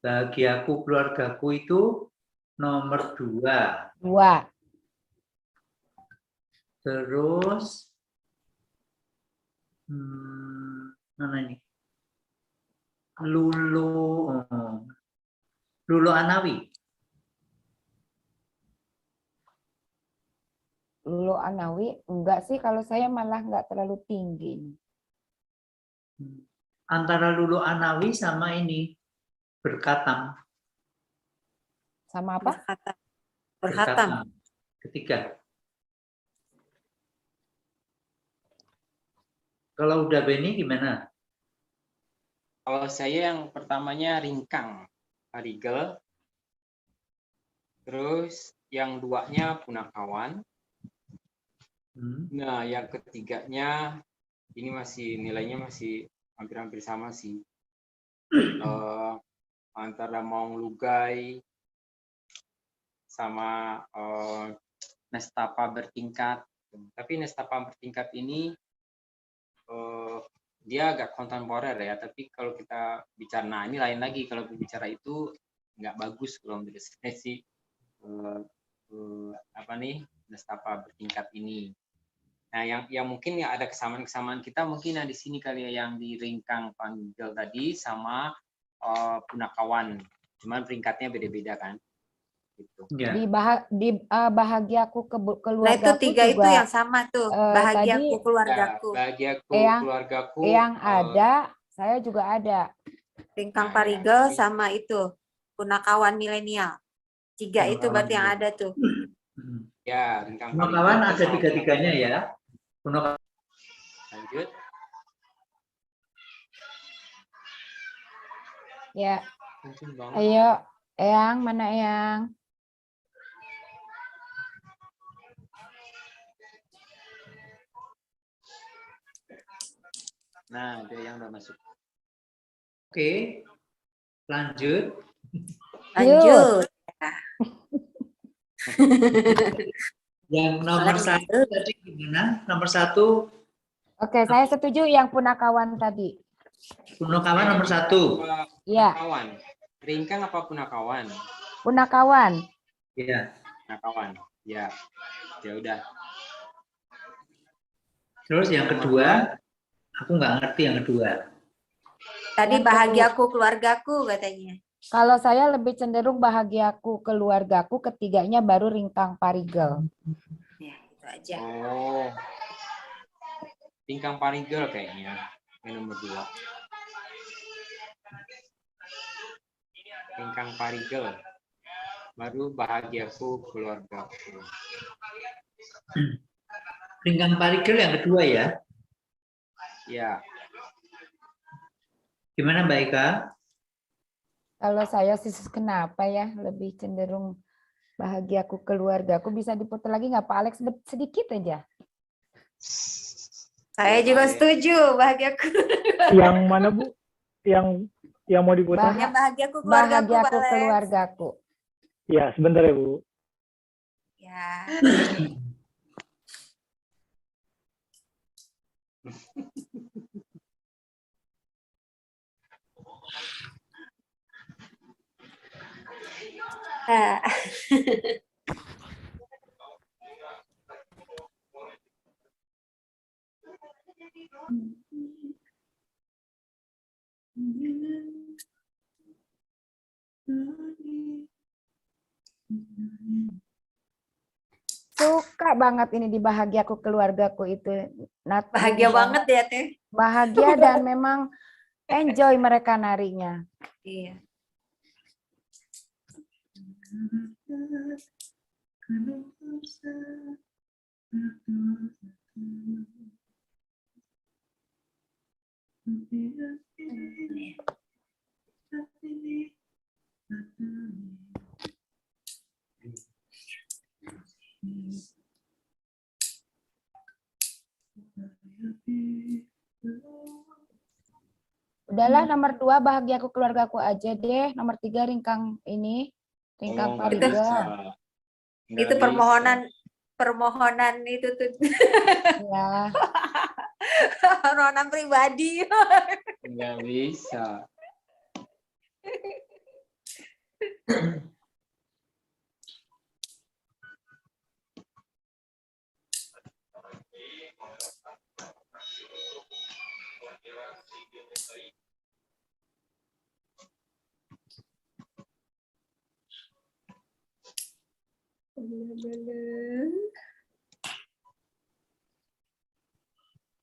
Bahagiaku Keluargaku itu nomor 2. 2. Terus mana ini? Lulu Anawi. Lulu Anawi enggak sih, kalau saya malah enggak terlalu tinggi. Antara Lulu Anawi sama ini Berkatam. Sama apa? Berhatam. Ketiga. Kalau udah Benny gimana? Kalau saya yang pertamanya Ringkang Parigel. Terus yang 2-nya Punakawan. Nah, yang ketiganya ini masih nilainya masih hampir-hampir sama sih. Antara Maung Lugai sama Nestapa Bertingkat. Tapi Nestapa Bertingkat ini dia agak kontemporer ya, tapi kalau kita bicara, nah ini lain lagi, kalau berbicara itu nggak bagus kalau menurut saya sih, apa nih, nestapa bertingkat ini. Nah, yang mungkin ya ada kesamaan-kesamaan kita mungkin yang di sini kali ya, yang di ringkang panggil tadi sama punakawan, cuman peringkatnya beda-beda kan, gitu. Ya. Di bahagiaku Nah, keluargaku itu 3 itu juga yang sama tuh. tadi Bahagiaku, Ya, keluargaku. bahagiaku, Eyang keluargaku, yang ada, saya juga ada. Ringkang Nah, Parigel ya. sama itu. Punakawan milenial. 3 itu berarti yang ada tuh. Ya, ringkang Punakawan Parigel ada sama tiga-tiganya ya. lanjut. Ya, Kenceng banget. ayo, Eyang, mana Eyang? Nah, ada yang udah masuk. Oke, lanjut. Lanjut. Yang nomor 1 tadi gimana? Nomor 1 Oke, saya setuju yang punakawan tadi. punakawan nomor 1. Iya. Punakawan. Ringkang apa punakawan? Punakawan. Iya. Punakawan. Ya. Ya udah. Terus yang kedua, aku nggak ngerti yang kedua. Tadi Yang bahagiaku, keluargaku katanya. Kalau saya lebih cenderung bahagiaku keluargaku, ketiganya baru ringkang Parigel. Ya, itu aja. Oh. Ringkang Parigel kayaknya. Yang nomor 2. Ringkang Parigel. Baru bahagiaku, keluargaku. Ringkang Parigel yang kedua ya. Ya. Gimana Mbak Eka? Kalau saya sih kenapa ya lebih cenderung bahagiaku keluargaku, bisa diputar lagi nggak Pak Alex sedikit aja? Saya juga setuju bahagiaku. Yang mana Bu? Yang mau diputar? Yang bahagiaku, keluargaku, Bahagiaku Pak Alex. keluargaku. Ya, sebentar ya Bu. Ya. Ah. Suka banget ini di bahagiaku keluargaku itu. Bahagia banget ya, Teh. Bahagia dan memang enjoy mereka narinya. Iya. Udahlah nomor 2 bahagiaku keluargaku aja deh. Nomor 3 ringkang ini. Ringkang nggak bisa. Parigel. Nggak Itu bisa. permohonan itu tuh. Ya. Permohonan pribadi. Nggak bisa.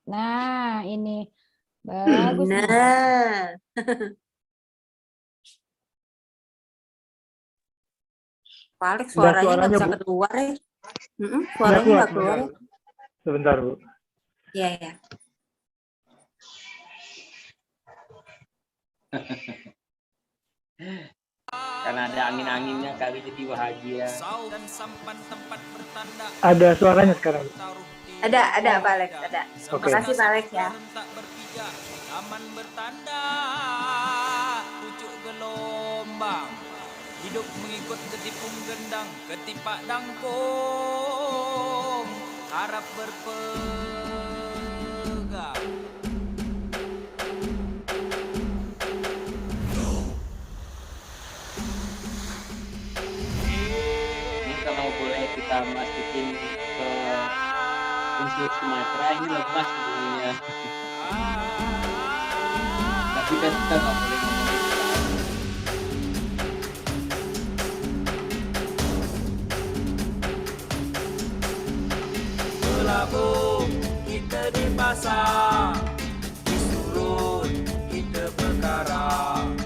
Nah, ini bagus nih. Nah. Pak Alex Udah suaranya nggak bisa Bu. keluar ya. Nggak Suaranya nggak keluar. sebentar. Sebentar Bu. Iya, ya. Karena ada angin-anginnya kali jadi bahagia. Ada suaranya sekarang Bu. Ada Pak Alex, ada. Oke. Makasih Pak Alex ya. Taman bertanda, pucuk gelombang, hidup mengikut ketipung gendang, ketipak dangkung, harap berpegang. masukin ke unsur Sumatera ini lepas sebenarnya. Tapi kan kita nggak boleh ngomong itu. Melabung kita di pasar, di surut kita berkarang,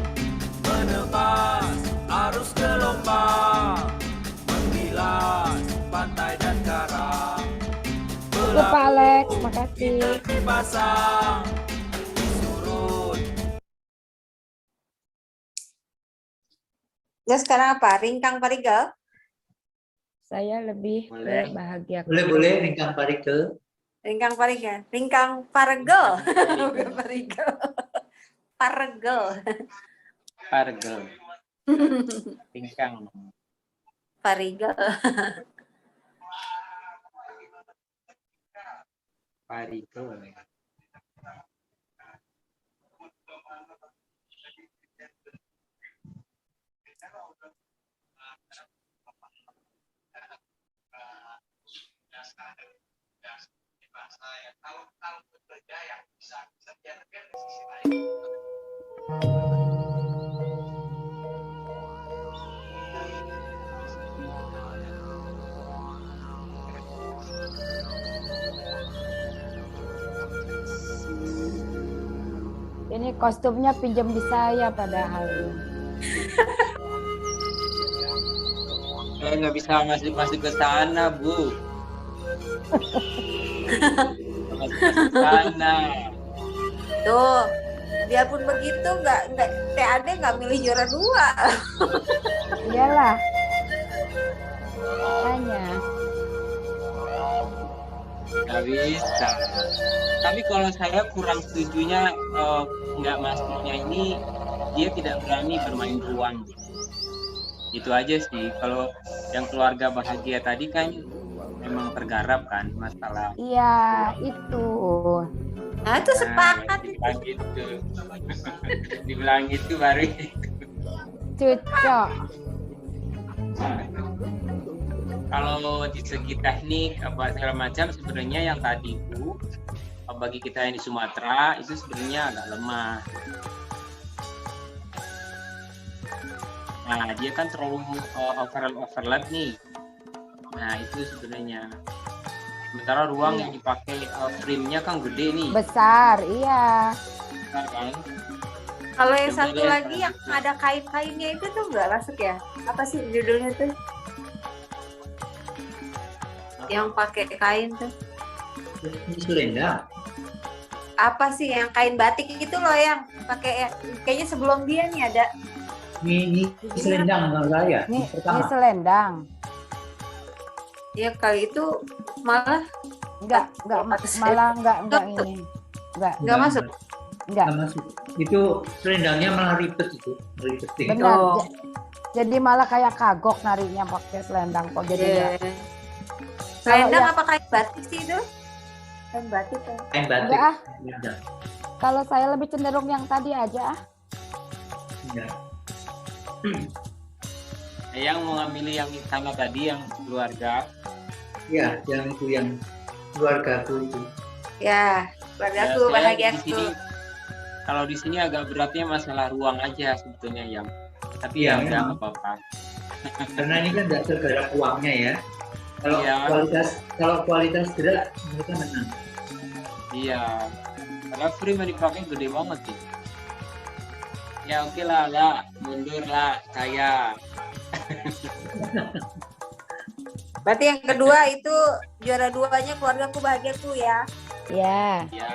menebas arus gelombang, menggilas pantai dan karang. Lupa Alex, makasih. Kita dipasang di surut. Ya sekarang apa? Ringkang Parigal? Saya lebih Boleh. ke bahagia. Boleh ringkang Parigal. Ringkang Parigal. Ringkang Paregel. Bukan Parigal. Paregel. Pargel, pingkang. Parigal. Parigel. Ini kostumnya pinjam di saya padahal. Saya nggak bisa masuk ke sana, Bu. Masuk ke sana. Tuh, biarpun begitu nggak TAD nggak milih juara 2. Iyalah. Makanya. Nggak bisa. Tapi kalau saya kurang setujunya nggak masuknya ini dia tidak berani bermain ruang. Itu aja sih. Kalau yang keluarga bahagia tadi kan memang tergarap kan masalah. Iya, itu. Nah itu sepakat itu. Dibilang gitu. Dibilang gitu baru. Cocok. Kalau di segi teknik apa segala macam sebenarnya yang tadi itu bagi kita yang di Sumatera itu sebenarnya agak lemah. Nah dia kan terlalu overlap nih. Nah itu sebenarnya. Sementara ruang yang dipakai frame-nya kan gede nih. Besar, iya. Besar kan? Kalau yang Coba satu deh, lagi kalau yang gitu. ada kain-kainnya itu tuh nggak masuk ya? Apa sih judulnya tuh? Yang pakai kain tuh? Ini Selendang. Apa sih yang kain batik itu loh yang pakai kayaknya sebelum dia nih ada. Ini Selendang kalau saya. Ini Pertama. selendang. Ya kali itu malah Malah enggak ini. Enggak nggak masuk. enggak. Nggak masuk. Itu selendangnya malah ribet itu. Ribetin. Benar. Oh. Jadi malah kayak kagok narinya pakai selendang kok jadi enggak. Selendang yang- apa kain batik sih itu? Kain batik kan. Kain batik. Enggak ah. Selendang. Kalau saya lebih cenderung yang tadi aja ah. Enggak. Yang mau ngambil yang sama tadi yang keluarga. Ya, yang itu yang keluargaku itu. Ya, keluargaku saya bahagia di sini, kalau di sini agak beratnya masalah ruang aja sebetulnya yang. Tapi Iya, ya udah memang. nggak apa-apa. Karena ini kan tidak tergarap uangnya ya. Kalau Iya. kualitas gerak mereka menang. Iya. Karena frame yang dipakai gede banget sih. Ya oke lah, mundur lah saya. Berarti yang kedua itu juara 2-nya keluargaku bahagiaku ya. Ya. Ya.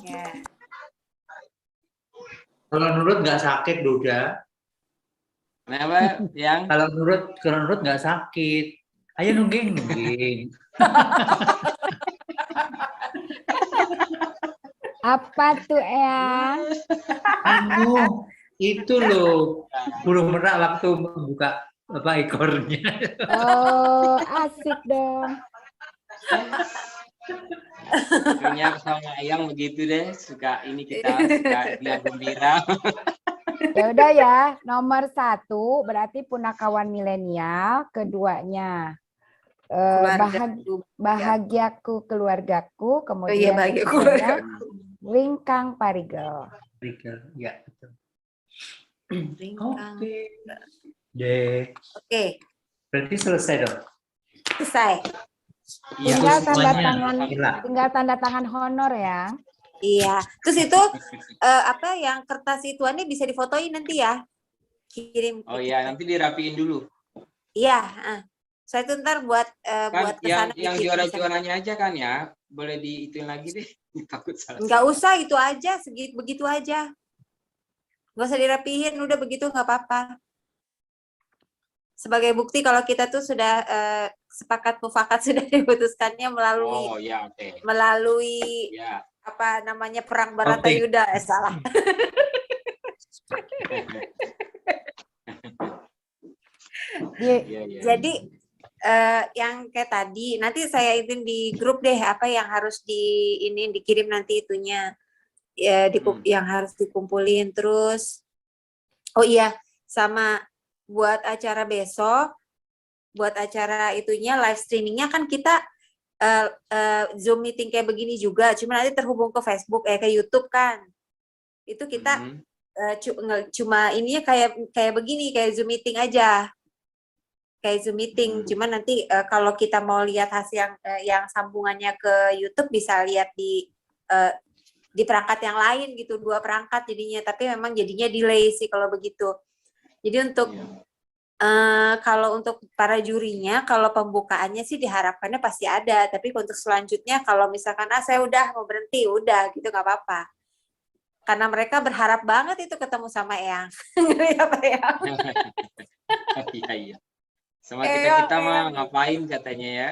Ya. Kalau Nurut nggak sakit, Doda. Kenapa yang? Kalau Nurut nggak sakit. Ayo nungging. Apa tuh Eyang? Anu, itu loh burung merak waktu membuka ekornya. Oh, asik dong. Punya sama Ayang begitu deh, suka ini kita suka dia gembira. Ya udah ya, nomor 1 berarti punakawan milenial, keduanya Keluarga. Bahagiaku keluargaku, Oh iya, kemudian bahagia ketiganya keluarga. Ringkang Parigel. Legal. Ya, betul. Ringkang. Oke. Deh. Oke, Berarti selesai dong. selesai. Iya. Tinggal tanda Semuanya. tangan, Gila. tinggal tanda tangan honor ya. Iya. Terus itu apa yang kertas ituannya bisa difotoin nanti ya? Kirim. Oh iya, nanti dirapiin dulu. Iya. Saya tuh ntar buat Kan buat kesana yang bikin juara-juaranya aja kan ya. Boleh diituin lagi deh. Takut salah. Nggak usah itu aja, begitu aja. Nggak usah dirapihin, udah begitu nggak apa-apa. Sebagai bukti kalau kita tuh sudah sepakat mufakat sudah diputuskannya melalui Oh ya, oke. melalui Ya. apa namanya perang Baratayuda, salah. Iya, iya. Jadi yang kayak tadi nanti saya izin di grup deh apa yang harus dikirim nanti itunya ya, yang harus dikumpulin. Terus oh iya, sama buat acara besok, buat acara itunya live streamingnya kan kita Zoom meeting kayak begini juga, cuma nanti terhubung ke Facebook ke YouTube kan. Itu kita cuma ininya kayak begini, kayak Zoom meeting aja. Kayak Zoom meeting, cuma nanti kalau kita mau lihat hasil yang sambungannya ke YouTube bisa lihat di perangkat yang lain gitu, 2 perangkat jadinya, tapi memang jadinya delay sih kalau begitu. Jadi untuk kalau untuk para jurinya, kalau pembukaannya sih diharapkannya pasti ada, tapi untuk selanjutnya kalau misalkan saya udah mau berhenti, udah gitu nggak apa-apa. Karena mereka berharap banget itu ketemu sama Eyang. Apa ya? Iya, iya. Sama kita mah ngapain katanya ya.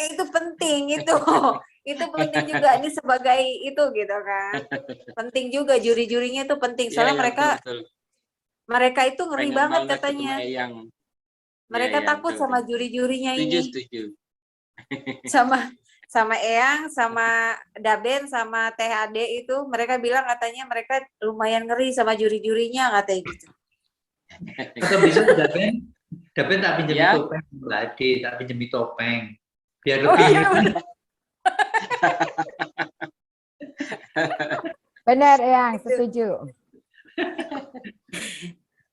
Itu penting itu. Itu penting juga ini sebagai itu gitu kan. Penting juga juri-jurinya itu penting. Soalnya Iya, betul. mereka itu ngeri Pengen banget ketemu katanya. Eyang. Mereka Iya, takut betul, sama betul. juri-jurinya ini. Setuju. Sama Eyang, sama Daben, sama THD itu mereka bilang katanya mereka lumayan ngeri sama juri-jurinya katanya gitu. Atau bisa Daben tak pinjami Ya. topeng, Mbak Ade, tak pinjami topeng. Biar Oh, lebih iya, Benar Eyang, setuju.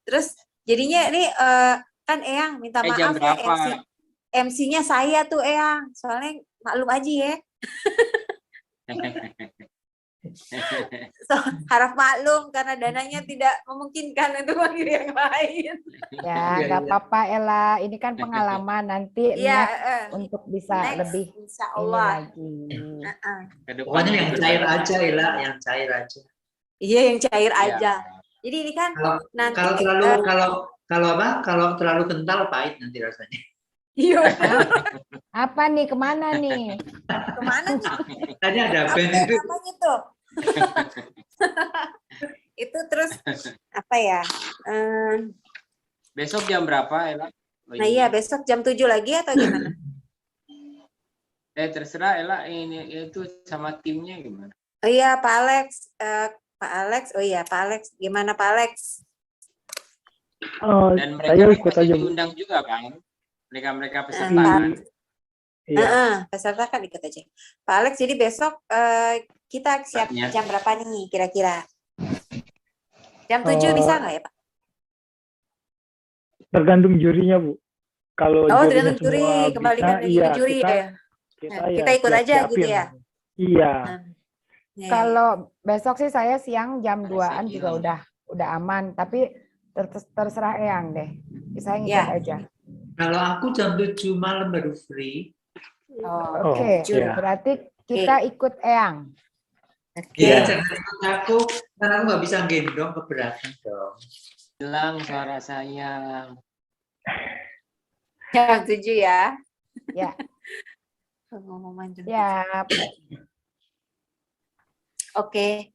Terus jadinya ini kan Eyang minta maaf jam ya berapa? MC-nya saya tuh Eyang. Soalnya maklum aja ya. So, harap maklum karena dananya tidak memungkinkan untuk panggil yang lain. Ya, nggak apa-apa Ella. Ini kan pengalaman nanti Iya, next untuk bisa next, lebih insya ini Allah. lagi. Pokoknya yang cair aja, Ella, yang cair aja. Iya, yang cair Iya. aja. Jadi ini kan nanti Kalau terlalu kental pahit nanti rasanya. iya. Apa nih, kemana nih? Kemana nih? Tadi ada band Apa itu. namanya tuh? Itu terus apa ya? Besok jam berapa, Ella? Nah iya, besok jam 7 lagi atau gimana? Terserah Ella, ini itu sama timnya gimana? Oh iya, Pak Alex. Pak Alex, oh iya Pak Alex. Gimana Pak Alex? Dan Saya mereka ikut pasti aja, Bu. diundang juga kan? Mereka peserta kan? Iya. Peserta kan ikut aja. Pak Alex, jadi besok kita siap Saatnya. jam berapa nih kira-kira? Jam 7 bisa nggak ya Pak? Tergantung jurinya, Bu. Kalau Oh, jurinya tergantung juri, semua kembalikan bisa, lagi iya, ke juri kita, ya. Kita ikut aja siap-siapin. gitu ya? Iya. Ya. Kalau besok sih saya siang jam Ada 2-an juga sinyal. udah aman, tapi terserah Eyang deh. Saya ngikut Ya. aja. Kalau aku jam 7 malam baru free. Oh, Oke, iya. berarti kita ikut Eyang. Iya, oke. jangan ikut aku, karena aku nggak bisa gendong keberatan dong. Hilang suara saya. Jam 7 ya. Ya. Pengumuman jam 7. Ya, Oke.